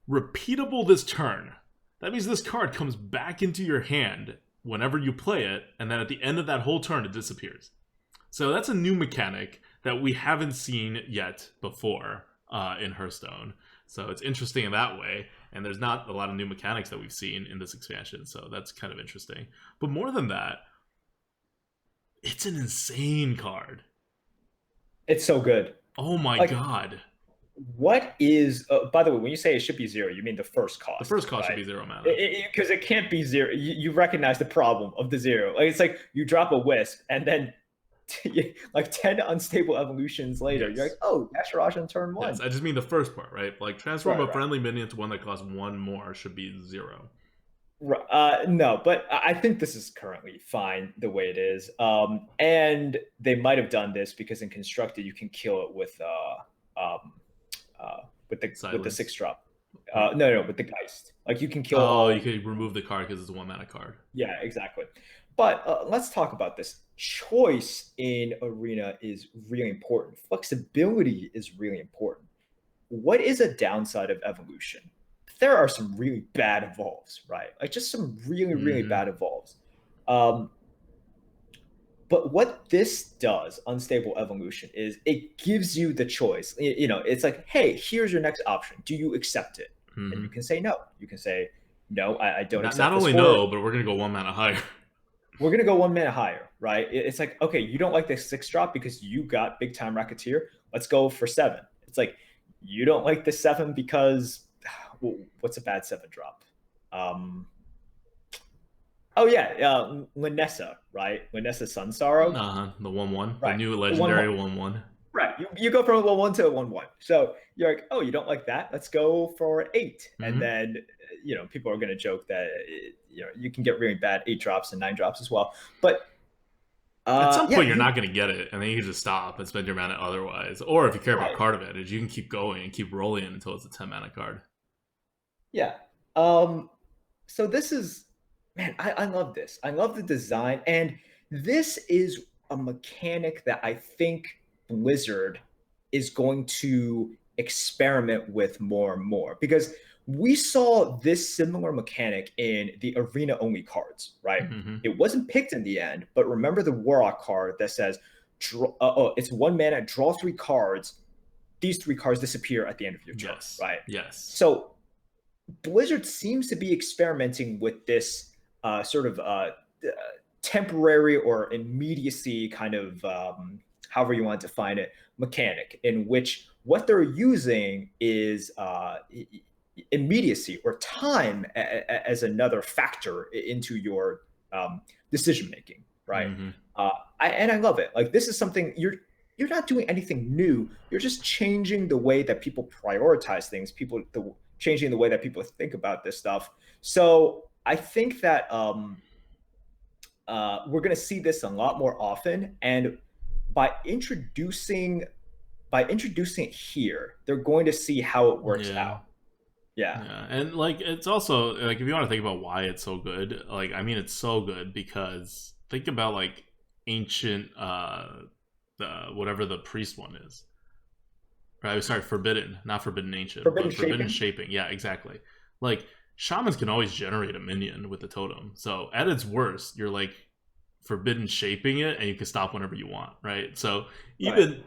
Repeatable this turn. That means this card comes back into your hand whenever you play it, and then at the end of that whole turn, it disappears. So that's a new mechanic that we haven't seen yet before in Hearthstone. So it's interesting in that way, and there's not a lot of new mechanics that we've seen in this expansion, so that's kind of interesting. But more than that, it's an insane card. It's so good. Oh my god. What is by the way, when you say it should be 0, you mean the first cost? The first cost should be 0 mana, because it can't be 0. You recognize the problem of the 0. Like, it's like you drop a wisp and then like 10 unstable evolutions later, you're like, oh, Dasharaj on turn 1. Yes, I just mean the first part, right? Like, transform a friendly minion to one that costs 1 more should be 0. No, but I think this is currently fine the way it is. And they might have done this because in constructed you can kill it with the 6-drop. No, with the Geist. Like, you can kill. Oh, you can remove the card because it's a 1 mana card. Yeah, exactly. But let's talk about this. Choice in arena is really important. Flexibility is really important. What is a downside of evolution? There are some really bad evolves, right? Like, just some really bad evolves. But what this does, Unstable Evolution, is it gives you the choice. You know, it's like, hey, here's your next option. Do you accept it? And you can say no. You can say, no, I don't accept it. Not only no, but we're going to go 1 mana higher. We're going to go 1 mana higher, right? It's like, okay, you don't like the 6-drop because you got Big Time Racketeer. Let's go for 7. It's like, you don't like the 7 because, what's a bad 7-drop? Oh yeah, Linessa, right? Linessa Sun Sorrow. The 1/1, right. The new legendary 1/1. Right, you go from a 1/1 to a 1/1. So you're like, oh, you don't like that? Let's go for 8. And then, you know, people are going to joke that you can get really bad 8-drops and 9-drops as well. But at some point, you're not going to get it, and then you can just stop and spend your mana otherwise. Or if you care about card advantage, you can keep going and keep rolling it until it's a 10 mana card. Yeah. So this is. Man, I love this. I love the design. And this is a mechanic that I think Blizzard is going to experiment with more and more, because we saw this similar mechanic in the arena only cards, right? It wasn't picked in the end, but remember the Warlock card that says, it's 1 mana, draw 3 cards. These 3 cards disappear at the end of your turn, right? Yes. So Blizzard seems to be experimenting with this sort of temporary or immediacy kind of, however you want to define it, mechanic, in which what they're using is immediacy or time as another factor into your decision making, right? And I love it. Like, this is something you're not doing anything new. You're just changing the way that people prioritize things. Changing the way that people think about this stuff. So I think that we're going to see this a lot more often, and by introducing it here, they're going to see how it works out. Yeah. And like, it's also like, if you want to think about why it's so good, like, I mean, it's so good because think about like ancient whatever the priest one is, right? Sorry, forbidden, not forbidden ancient, but forbidden shaping. Yeah, exactly. Like, shamans can always generate a minion with the totem, so at its worst you're like forbidden shaping it and you can stop whenever you want, right? So even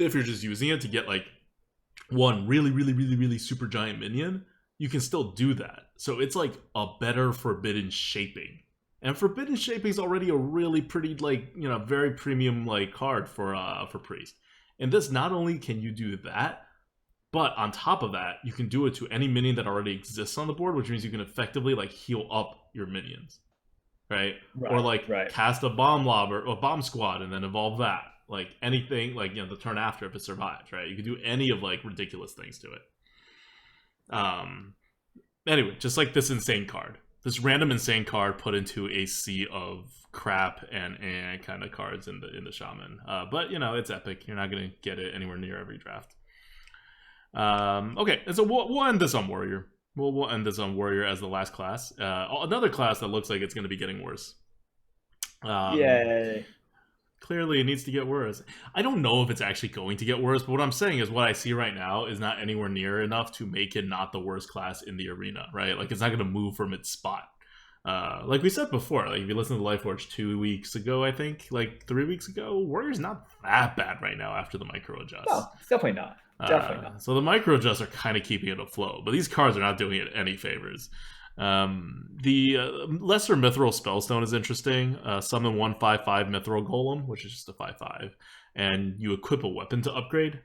if you're just using it to get like one really super giant minion, you can still do that. So it's like a better forbidden shaping. And forbidden shaping is already a really pretty, like, you know, very premium like card for priest. And this, not only can you do that, but on top of that, you can do it to any minion that already exists on the board, which means you can effectively like heal up your minions, right? Or like cast a bomb lob or a bomb squad and then evolve that. Like anything, like, you know, the turn after if it survives, right? You can do any of like ridiculous things to it. Anyway, just like this insane card, this random insane card put into a sea of crap and kind of cards in the shaman. But you know, it's epic. You're not gonna get it anywhere near every draft. Okay, and so we'll end this on warrior. We'll end this on warrior as the last class. Another class that looks like it's gonna be getting worse. Yay. Clearly, it needs to get worse. I don't know if it's actually going to get worse, but what I'm saying is what I see right now is not anywhere near enough to make it not the worst class in the arena, right? Like, it's not going to move from its spot. Like we said before, like if you listen to Lightforge 2 weeks ago, I think, like 3 weeks ago, Warrior's not that bad right now after the micro adjust. No, it's definitely not. Definitely not. So the micro adjusts are kind of keeping it afloat, but these cards are not doing it any favors. The lesser mithril spellstone is interesting. Summon 1/5/5 mithril golem, which is just a 5/5, and you equip a weapon to upgrade.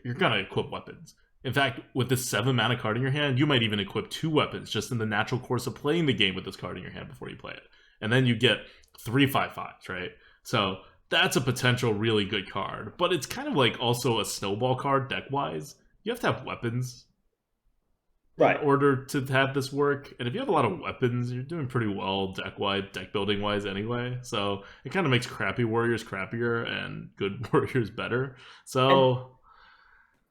You're gonna equip weapons. In fact, with this 7 mana card in your hand, you might even equip 2 weapons just in the natural course of playing the game with this card in your hand before you play it. And then you get 3 5/5s, right? So that's a potential really good card. But it's kind of like also a snowball card deck-wise. You have to have weapons in order to have this work. And if you have a lot of weapons, you're doing pretty well deck-wide, deck-building-wise anyway. So it kind of makes crappy warriors crappier and good warriors better. So...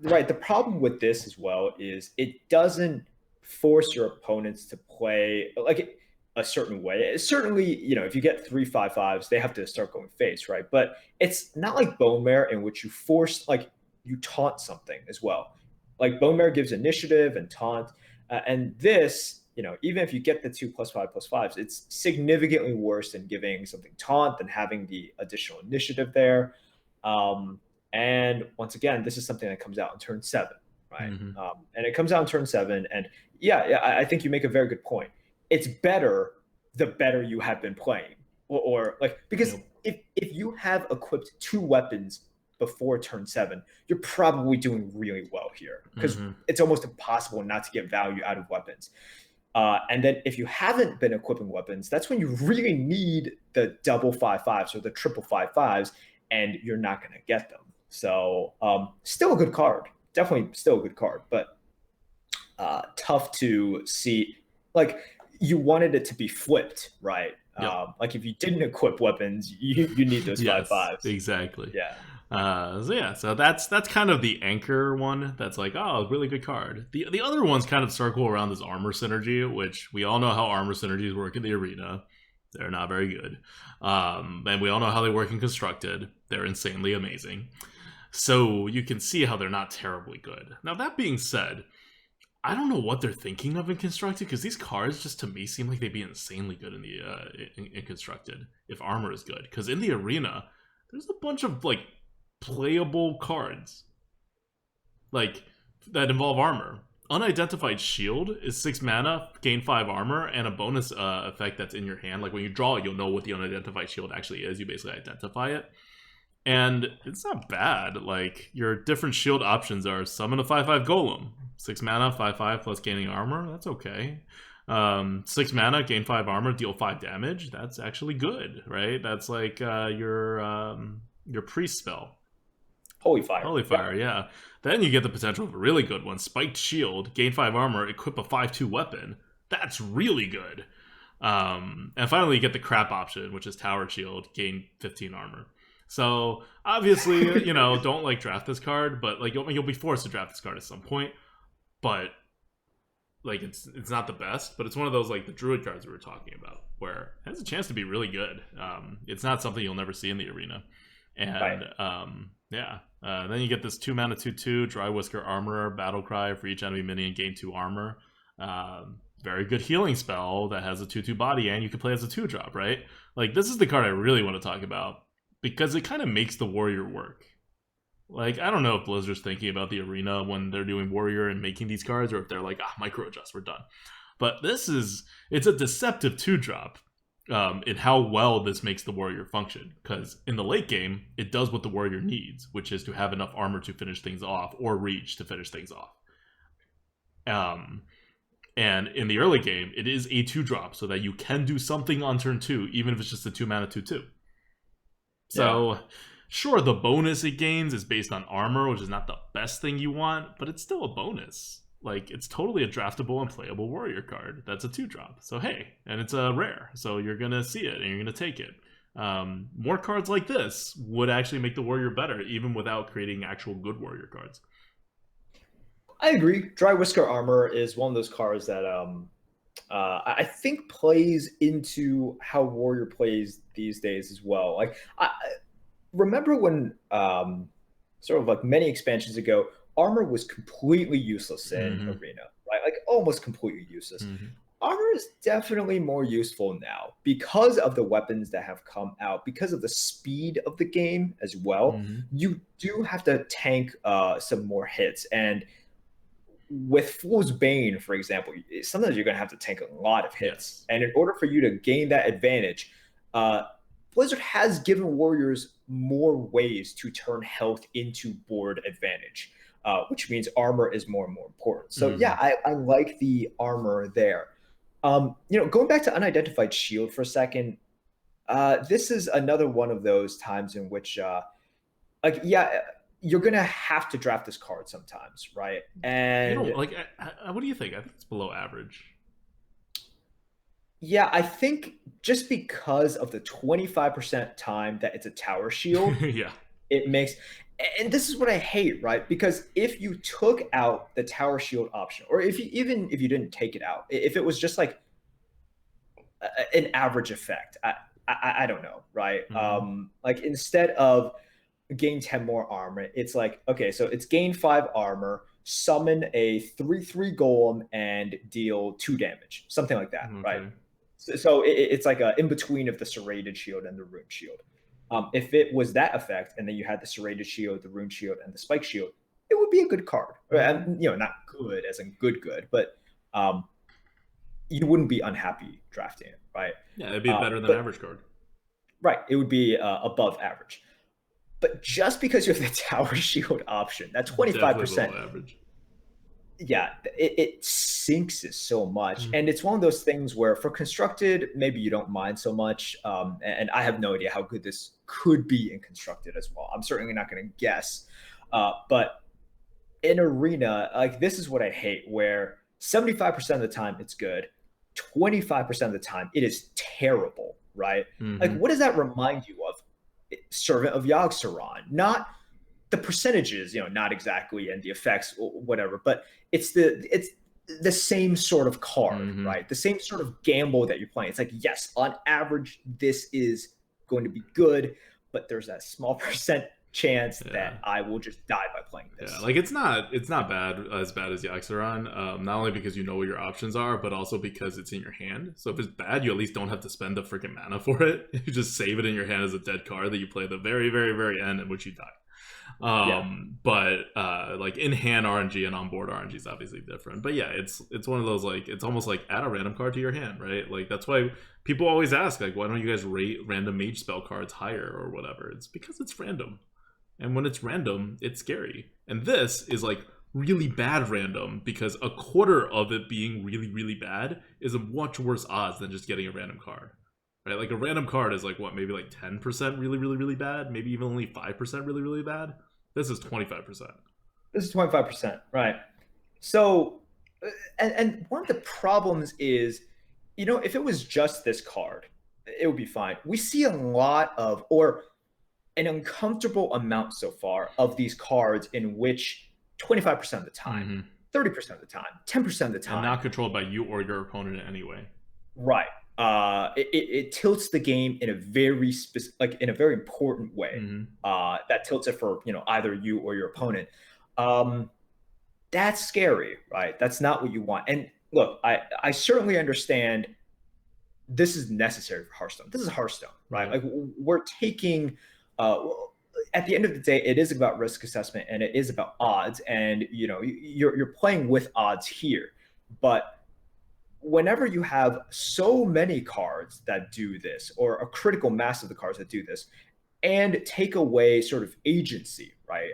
Right. The problem with this as well is it doesn't force your opponents to play like a certain way. Certainly, you know, if you get 3 5/5s, they have to start going face, right? But it's not like Bone Mare, in which you force, like, you taunt something as well. Like, Bone Mare gives initiative and taunt, and this, you know, even if you get the 2+5/+5s, it's significantly worse than giving something taunt, than having the additional initiative there. And once again, this is something that comes out in turn 7, right? And it comes out in turn 7, and yeah, I think you make a very good point. It's better the better you have been playing, or like, because if you have equipped 2 weapons before turn 7, you're probably doing really well here, because it's almost impossible not to get value out of weapons. And then if you haven't been equipping weapons, that's when you really need the double 5/5s or the triple 5/5s, and you're not going to get them. So still a good card, definitely still a good card, but tough to see. Like, you wanted it to be flipped, right? Like, if you didn't equip weapons, you need those 5/5s. Exactly. Yeah. So that's kind of the anchor one. That's like, oh, really good card. The other ones kind of circle around this armor synergy, which we all know how armor synergies work in the arena. They're not very good. And we all know how they work in constructed. They're insanely amazing. So you can see how they're not terribly good. Now, that being said, I don't know what they're thinking of in Constructed, because these cards just to me seem like they'd be insanely good in the in Constructed if armor is good. Because in the arena, there's a bunch of like playable cards like that involve armor. Unidentified Shield is 6 mana, gain 5 armor, and a bonus effect that's in your hand. Like when you draw it, you'll know what the Unidentified Shield actually is. You basically identify it. And it's not bad. Like, your different shield options are summon a 5/5 Golem. 6 mana, 5/5 plus gaining armor. That's okay. 6 mana, gain 5 armor, deal 5 damage. That's actually good, right? That's like your priest spell. Holy Fire. Holy Fire, yeah. Then you get the potential of a really good one. Spiked Shield, gain 5 armor, equip a 5/2 weapon. That's really good. And finally, you get the crap option, which is Tower Shield, gain 15 armor. So, obviously, don't, like, draft this card, but, like, you'll be forced to draft this card at some point. But, like, it's not the best, but it's one of those, like, the Druid cards we were talking about, where it has a chance to be really good. It's not something you'll never see in the arena. And, yeah. Then you get this 2 mana 2/2 Dry Whisker Armorer Battle Cry for each enemy minion, gain 2 armor. Very good healing spell that has a 2/2 body, and you can play as a 2-drop, right? Like, this is the card I really want to talk about, because it kind of makes the warrior work. Like, I don't know if Blizzard's thinking about the arena when they're doing warrior and making these cards, or if they're like, micro adjust, we're done. But it's a deceptive 2-drop in how well this makes the warrior function. Because in the late game, it does what the warrior needs, which is to have enough armor to finish things off, or reach to finish things off. And in the early game, it is a 2-drop, so that you can do something on turn 2, even if it's just a 2 mana 2/2. So, sure, the bonus it gains is based on armor, which is not the best thing you want, but it's still a bonus. Like, it's totally a draftable and playable warrior card. That's a 2-drop. So, hey, and it's a rare, so you're going to see it, and you're going to take it. More cards like this would actually make the warrior better, even without creating actual good warrior cards. I agree. Dry Whisker Armor is one of those cards that I think plays into how warrior plays these days as well. Like, I remember when sort of like many expansions ago, armor was completely useless in arena, right? Like, almost completely useless. Armor is definitely more useful now because of the weapons that have come out, because of the speed of the game as well. You do have to tank some more hits, and with Fool's Bane, for example, sometimes you're going to have to tank a lot of hits. And in order for you to gain that advantage, Blizzard has given warriors more ways to turn health into board advantage, which means armor is more and more important. So yeah, I like the armor there. Going back to Unidentified Shield for a second, this is another one of those times in which, you're gonna have to draft this card sometimes, right? And what do you think? I think it's below average. Yeah, I think just because of the 25% time that it's a Tower Shield, it makes. And this is what I hate, right? Because if you took out the Tower Shield option, or if you didn't take it out, if it was just like an average effect, I don't know, right? Like, instead of gain 10 more armor, it's like, okay, so it's gain 5 armor, summon a 3/3 golem, and deal 2 damage, something like that, right? So it's like a in between of the Serrated Shield and the Rune Shield. If it was that effect, and then you had the Serrated Shield, the Rune Shield, and the Spike Shield, it would be a good card. And, not good as in good, but you wouldn't be unhappy drafting it, right? Yeah, it'd be a better than average card. Right, it would be above average. But just because you have the Tower Shield option, that 25%, average. Yeah, it sinks it so much. And it's one of those things where for Constructed, maybe you don't mind so much. And I have no idea how good this could be in Constructed as well. I'm certainly not going to guess. But in Arena, like, this is what I hate, where 75% of the time it's good, 25% of the time it is terrible, right? Like, what does that remind you of? Servant of Yogg-Saron, not the percentages, not exactly, and the effects, whatever, but it's the same sort of card, right? The same sort of gamble that you're playing. It's like, yes, on average, this is going to be good, but there's that small percent chance that Yeah. I will just die by playing this. Yeah, like it's not bad as Yaxaron. Not only because you know what your options are, but also because it's in your hand. So if it's bad, you at least don't have to spend the freaking mana for it. You just save it in your hand as a dead card that you play at the very, very, very end in which you die. Yeah. But like in hand RNG and on board RNG is obviously different. But yeah, it's one of those, like, it's almost like add a random card to your hand, right? Like that's why people always ask, like, why don't you guys rate random mage spell cards higher or whatever? It's because it's random. And when it's random, it's scary. And this is like really bad random, because a quarter of it being really, really bad is a much worse odds than just getting a random card. Right? Like a random card is like what, maybe like 10% really, really, really bad, maybe even only 5% really, really bad. This is 25%. This is 25%, right? So, and one of the problems is, if it was just this card, it would be fine. We see a lot of, or an uncomfortable amount so far of these cards in which 25% of the time, 30% of the time, 10% of the time, and not controlled by you or your opponent in any way. Right. It tilts the game in a very in a very important way. That tilts it for either you or your opponent. That's scary, right? That's not what you want. And look, I certainly understand this is necessary for Hearthstone. This is Hearthstone, right? Like we're taking. At the end of the day, it is about risk assessment and it is about odds, and you're playing with odds here, but whenever you have so many cards that do this, or a critical mass of the cards that do this, and take away sort of agency, right,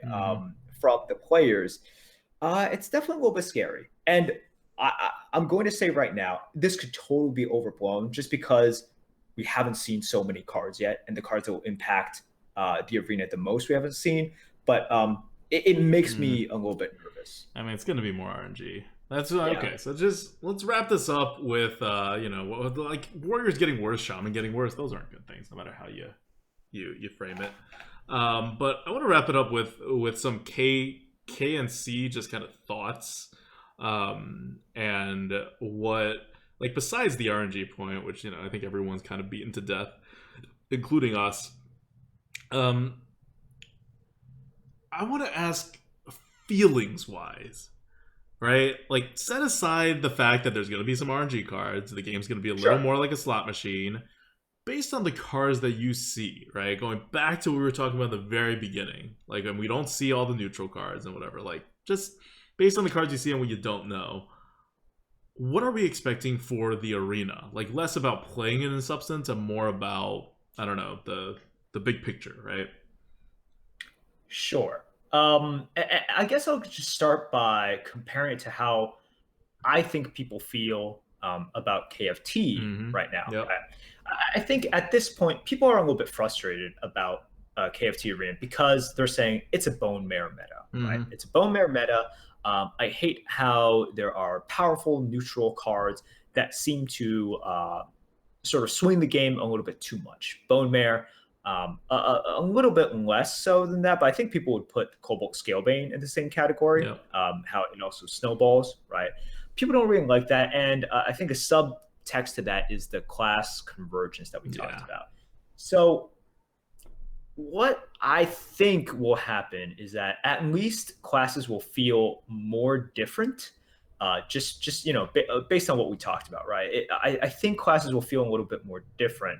from the players, it's definitely a little bit scary. And I'm going to say right now, this could totally be overblown just because we haven't seen so many cards yet, and the cards that will impact the arena the most we haven't seen. But it makes me a little bit nervous. I mean, it's going to be more RNG. That's okay. So just let's wrap this up with like Warriors getting worse, Shaman getting worse. Those aren't good things, no matter how you frame it. But I want to wrap it up with some K and C just kind of thoughts, and what, like, besides the RNG point, which I think everyone's kind of beaten to death, including us. I want to ask, feelings wise. Right? Like, set aside the fact that there's going to be some RNG cards, the game's going to be a little more like a slot machine. Based on the cards that you see, right? Going back to what we were talking about at the very beginning. Like, and we don't see all the neutral cards and whatever. Like, just based on the cards you see and what you don't know, what are we expecting for the arena? Like, less about playing it in substance and more about, I don't know, the big picture, right? Sure. I guess I'll just start by comparing it to how I think people feel about KFT right now. Yep. I think at this point, people are a little bit frustrated about KFT Arena because they're saying it's a bone marrow meta, right? It's a bone marrow meta. I hate how there are powerful neutral cards that seem to sort of swing the game a little bit too much. Bone marrow. A little bit less so than that, but I think people would put Cobalt Scalebane in the same category. How it also snowballs, right? People don't really like that, and I think a subtext to that is the class convergence that we talked about. So, what I think will happen is that at least classes will feel more different. Just based on what we talked about, right? I think classes will feel a little bit more different,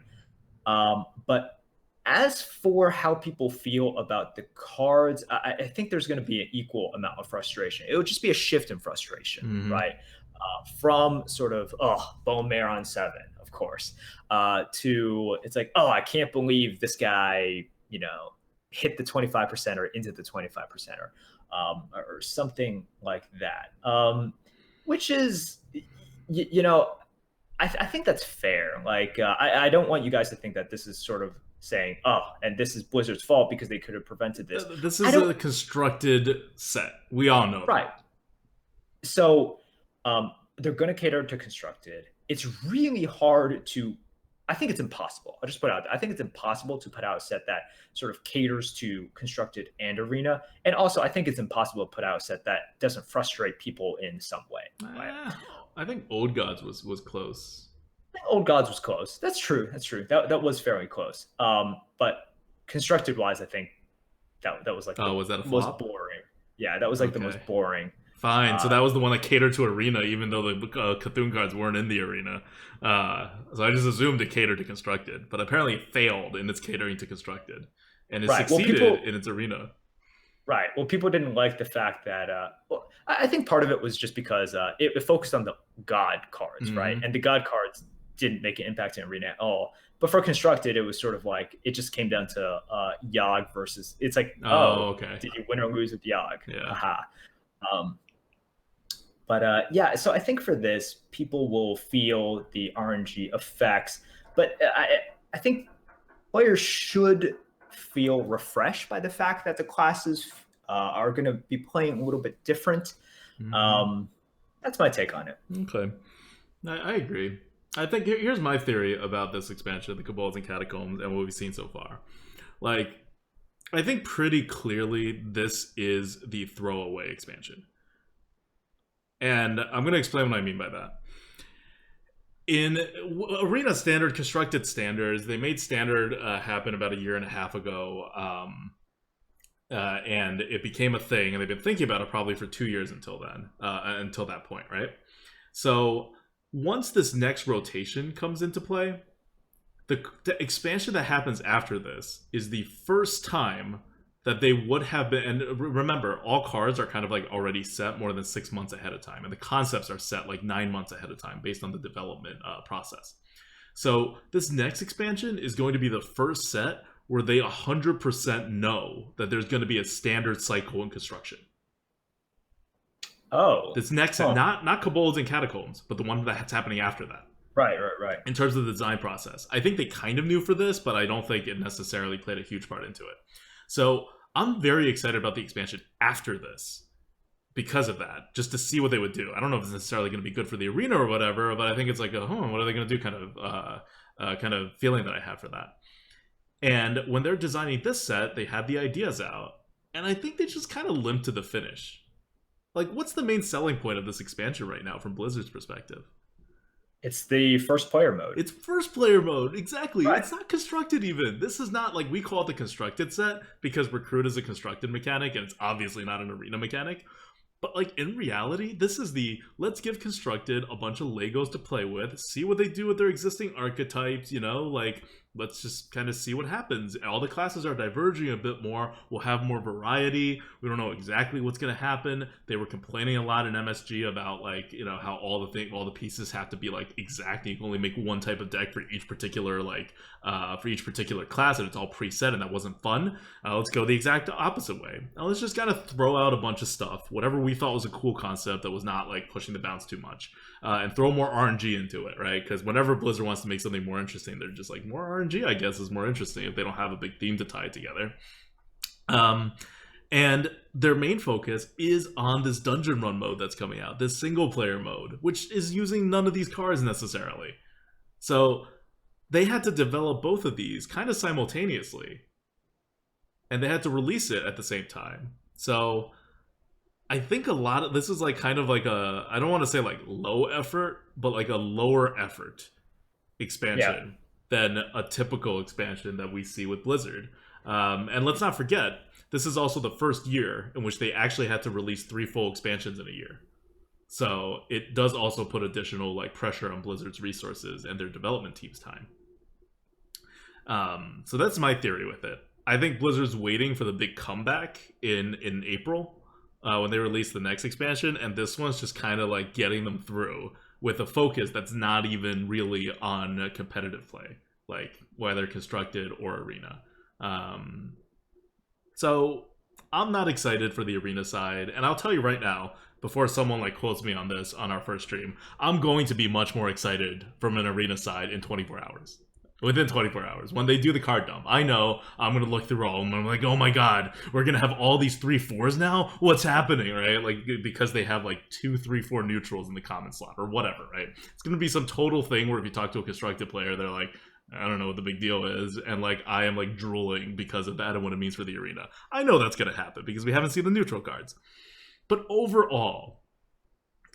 but as for how people feel about the cards, I think there's going to be an equal amount of frustration. It would just be a shift in frustration, right? From sort of, bone marrow on 7, of course, to it's like, I can't believe this guy, hit the 25% or into the 25% or something like that, which is, I think that's fair. Like, I don't want you guys to think that this is sort of saying, and this is Blizzard's fault because they could have prevented this. This is a constructed set. We all know right. That. So they're going to cater to constructed. It's really hard to, I think it's impossible. I'll just put it out there. I think it's impossible to put out a set that sort of caters to constructed and arena. And also, I think it's impossible to put out a set that doesn't frustrate people in some way. Right? I think Old Gods was close. Old Gods was close. That's true. That was fairly close. But constructed wise, I think That was like Oh, the was that a most flop? boring. Yeah, that was like the most Okay. boring. Fine. So Uh, that was the one that catered to arena, even though the Cthulhu cards weren't in the arena. So I just assumed it catered to constructed, but apparently it failed in its catering to constructed, and it right. Well, succeeded people in its arena. right. Well, people didn't like the fact that. Well, I think part of it was just because it focused on the god cards, right? Mm-hmm. And the god cards didn't make an impact in arena at all. But for constructed, it was sort of like it just came down to Yogg versus. It's like, Oh, oh, okay. did you win or lose with Yogg? Yeah. Haha. Um, but yeah, so I think for this, people will feel the RNG effects. But I think players should feel refreshed by the fact that the classes are going to be playing a little bit different. Mm-hmm. Um, that's my take on it. Okay. I agree. I think here's my theory about this expansion, the Cabals and Catacombs, and what we've seen so far. Like, I think pretty clearly this is the throwaway expansion. And I'm going to explain what I mean by that. In Arena Standard, constructed standards, they made Standard happen about a year and a half ago. And it became a thing, and they've been thinking about it probably for 2 years until then, until that point, right? So once this next rotation comes into play, the expansion that happens after this is the first time that they would have been. And remember, all cards are kind of like already set more than 6 months ahead of time, and the concepts are set like 9 months ahead of time based on the development process. So this next expansion is going to be the first set where they 100% know that there's going to be a standard cycle in construction. Oh, This next, huh. not Kobolds and Catacombs, but the one that's happening after that. Right. In terms of the design process, I think they kind of knew for this, but I don't think it necessarily played a huge part into it. So I'm very excited about the expansion after this because of that, just to see what they would do. I don't know if it's necessarily going to be good for the arena or whatever, but I think it's like, what are they going to do? Kind of feeling that I have for that. And when they're designing this set, they had the ideas out, and I think they just kind of limped to the finish. Like, what's the main selling point of this expansion right now from Blizzard's perspective? It's the first player mode. It's first player mode, exactly. Right. It's not constructed even. This is not like, we call it the constructed set because Recruit is a constructed mechanic and it's obviously not an arena mechanic. But like in reality, this is the let's give constructed a bunch of Legos to play with, see what they do with their existing archetypes, like let's just kind of see what happens. All the classes are diverging a bit more. We'll have more variety. We don't know exactly what's going to happen. They were complaining a lot in MSG about like, how all the pieces have to be like exact. You can only make one type of deck for each particular class, and it's all preset, and that wasn't fun. Let's go the exact opposite way. Now let's just kind of throw out a bunch of stuff, whatever we thought was a cool concept that was not like pushing the bounds too much, and throw more RNG into it, right? Because whenever Blizzard wants to make something more interesting, they're just like, more RNG, I guess, is more interesting if they don't have a big theme to tie it together. And their main focus is on this dungeon run mode that's coming out, this single player mode, which is using none of these cards necessarily. So they had to develop both of these kind of simultaneously, and they had to release it at the same time. So I think a lot of this is like kind of like I don't want to say like low effort, but like a lower effort expansion than a typical expansion that we see with Blizzard. And let's not forget, this is also the first year in which they actually had to release 3 full expansions in a year. So it does also put additional like pressure on Blizzard's resources and their development team's time. So that's my theory with it. I think Blizzard's waiting for the big comeback in April when they release the next expansion, and this one's just kind of like getting them through with a focus that's not even really on competitive play, like whether constructed or arena. So I'm not excited for the arena side, and I'll tell you right now, before someone like quotes me on this on our first stream, I'm going to be much more excited from an arena side in 24 hours. Within 24 hours, when they do the card dump, I know I'm going to look through all of them. I'm like, oh my god, we're going to have all these 3/4s now? What's happening, right? Like, because they have like 2, 3, 4 neutrals in the common slot or whatever, right? It's going to be some total thing where if you talk to a constructed player, they're like, I don't know what the big deal is, and like I am like drooling because of that and what it means for the arena. I know that's going to happen because we haven't seen the neutral cards. But overall,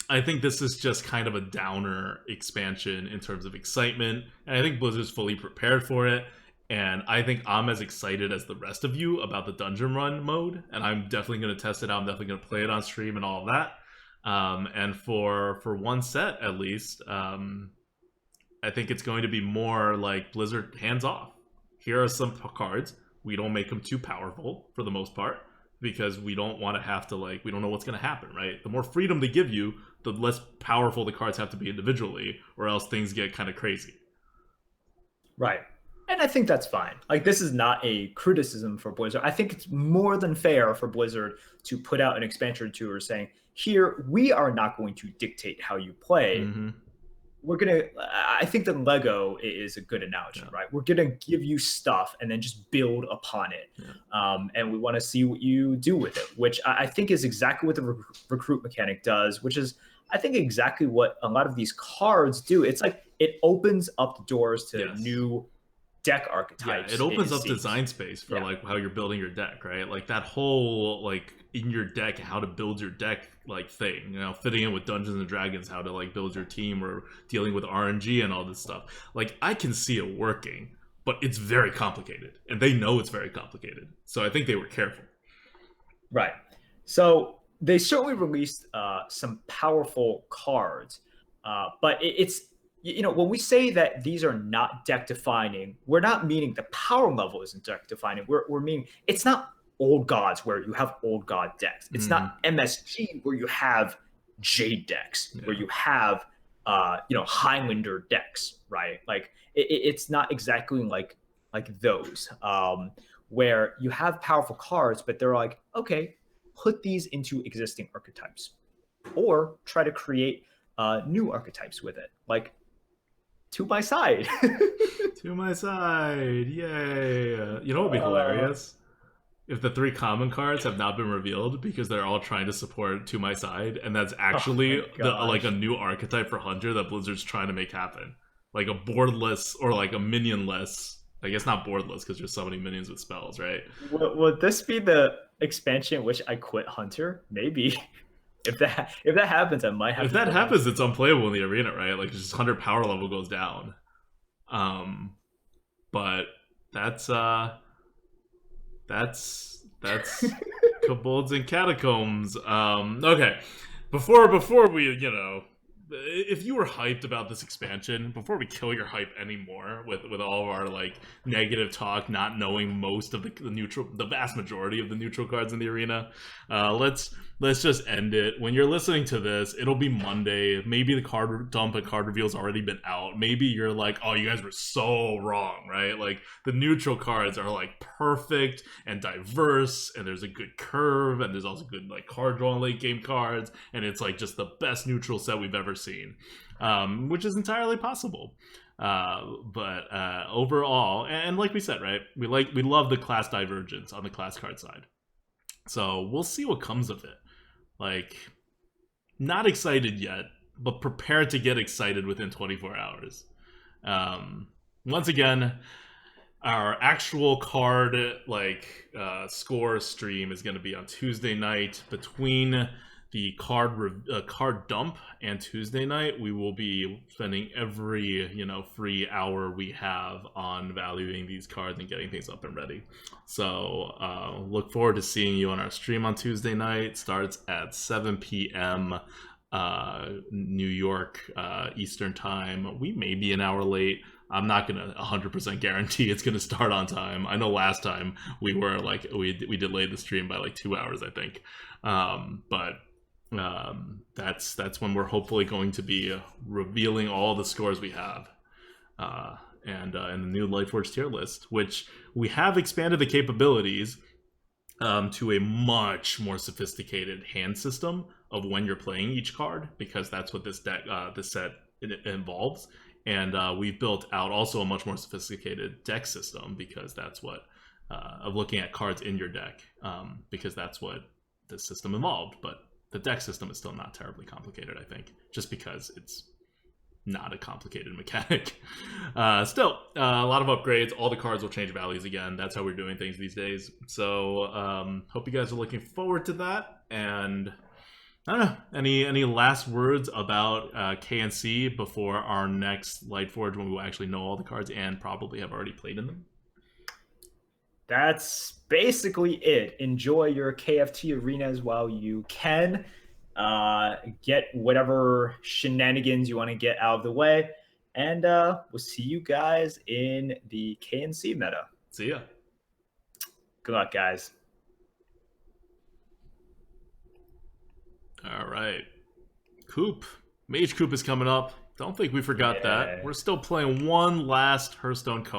I think this is just kind of a downer expansion in terms of excitement, and I think Blizzard's fully prepared for it. And I think I'm as excited as the rest of you about the dungeon run mode, and I'm definitely going to test it out. I'm definitely going to play it on stream and all of that. And for one set at least, I think it's going to be more like Blizzard hands off. Here are some cards. We don't make them too powerful for the most part because we don't want to have to we don't know what's going to happen, right? The more freedom they give you, the less powerful the cards have to be individually, or else things get kind of crazy. Right. And I think that's fine. Like, this is not a criticism for Blizzard. I think it's more than fair for Blizzard to put out an expansion tour saying, here, we are not going to dictate how you play. Mm-hmm. We're going to, I think that Lego is a good analogy, right? We're going to give you stuff and then just build upon it. And we want to see what you do with it, which I think is exactly what the recruit mechanic does, which is, I think, exactly what a lot of these cards do. It's like it opens up the doors to new deck archetypes. Yeah, it opens up design space for like how you're building your deck, right? Like that whole like in your deck, how to build your deck like thing, you know, fitting in with Dungeons and Dragons, how to like build your team or dealing with RNG and all this stuff. Like I can see it working, but it's very complicated and they know it's very complicated. So I think they were careful. Right. So they certainly released some powerful cards, but it's, you know, when we say that these are not deck defining, we're not meaning the power level isn't deck defining. We're meaning it's not old gods where you have old god decks. It's not MSG where you have Jade decks, where you have you know, Highlander decks, right? Like it's not exactly like those where you have powerful cards, but they're like, okay, put these into existing archetypes, or try to create new archetypes with it, like. To my side. To my side. Yay. You know what would be hilarious? If the 3 common cards have not been revealed because they're all trying to support To My Side, and that's actually like a new archetype for Hunter that Blizzard's trying to make happen. Like a boardless or like a minionless. I guess not boardless because there's so many minions with spells, right? Would this be the expansion in which I quit Hunter? Maybe. If that happens, I might have. If that happens, it's unplayable in the arena, right? Like just 100 power level goes down. But that's Kobolds and Catacombs. Okay, before we, you know, if you were hyped about this expansion, before we kill your hype anymore with all of our like negative talk, not knowing most of the vast majority of the neutral cards in the arena, let's just end it. When you're listening to this, it'll be Monday. Maybe the card dump and card reveal's already been out. Maybe you're like, oh, you guys were so wrong, right? Like the neutral cards are like perfect and diverse, and there's a good curve, and there's also good like card drawing late game cards, and it's like just the best neutral set we've ever seen, which is entirely possible. But overall, and like we said, right, we love the class divergence on the class card side. So we'll see what comes of it. Like, not excited yet, but prepared to get excited within 24 hours. Once again, our actual card score stream is going to be on Tuesday night. Between the card dump and Tuesday night, we will be spending every free hour we have on valuing these cards and getting things up and ready. So look forward to seeing you on our stream on Tuesday night. Starts at 7 p.m. New York Eastern time. We may be an hour late. I'm not gonna 100% guarantee it's gonna start on time. I know last time we were like we delayed the stream by like 2 hours, I think. But that's when we're hopefully going to be revealing all the scores we have, and the new Lightforge tier list, which we have expanded the capabilities to a much more sophisticated hand system of when you're playing each card, because that's what this set involves. And we've built out also a much more sophisticated deck system, because that's what of looking at cards in your deck, because that's what the system involved. But the deck system is still not terribly complicated, I think, just because it's not a complicated mechanic. Still, a lot of upgrades. All the cards will change values again. That's how we're doing things these days. So hope you guys are looking forward to that. And I don't know, any last words about KNC before our next Lightforge, when we will actually know all the cards and probably have already played in them? that's basically it. Enjoy your KFT arenas while you can. Get whatever shenanigans you want to get out of the way. And we'll see you guys in the KNC meta. See ya. Good luck, guys. All right. Coop. Mage Coop is coming up. Don't think we forgot that. We're still playing one last Hearthstone co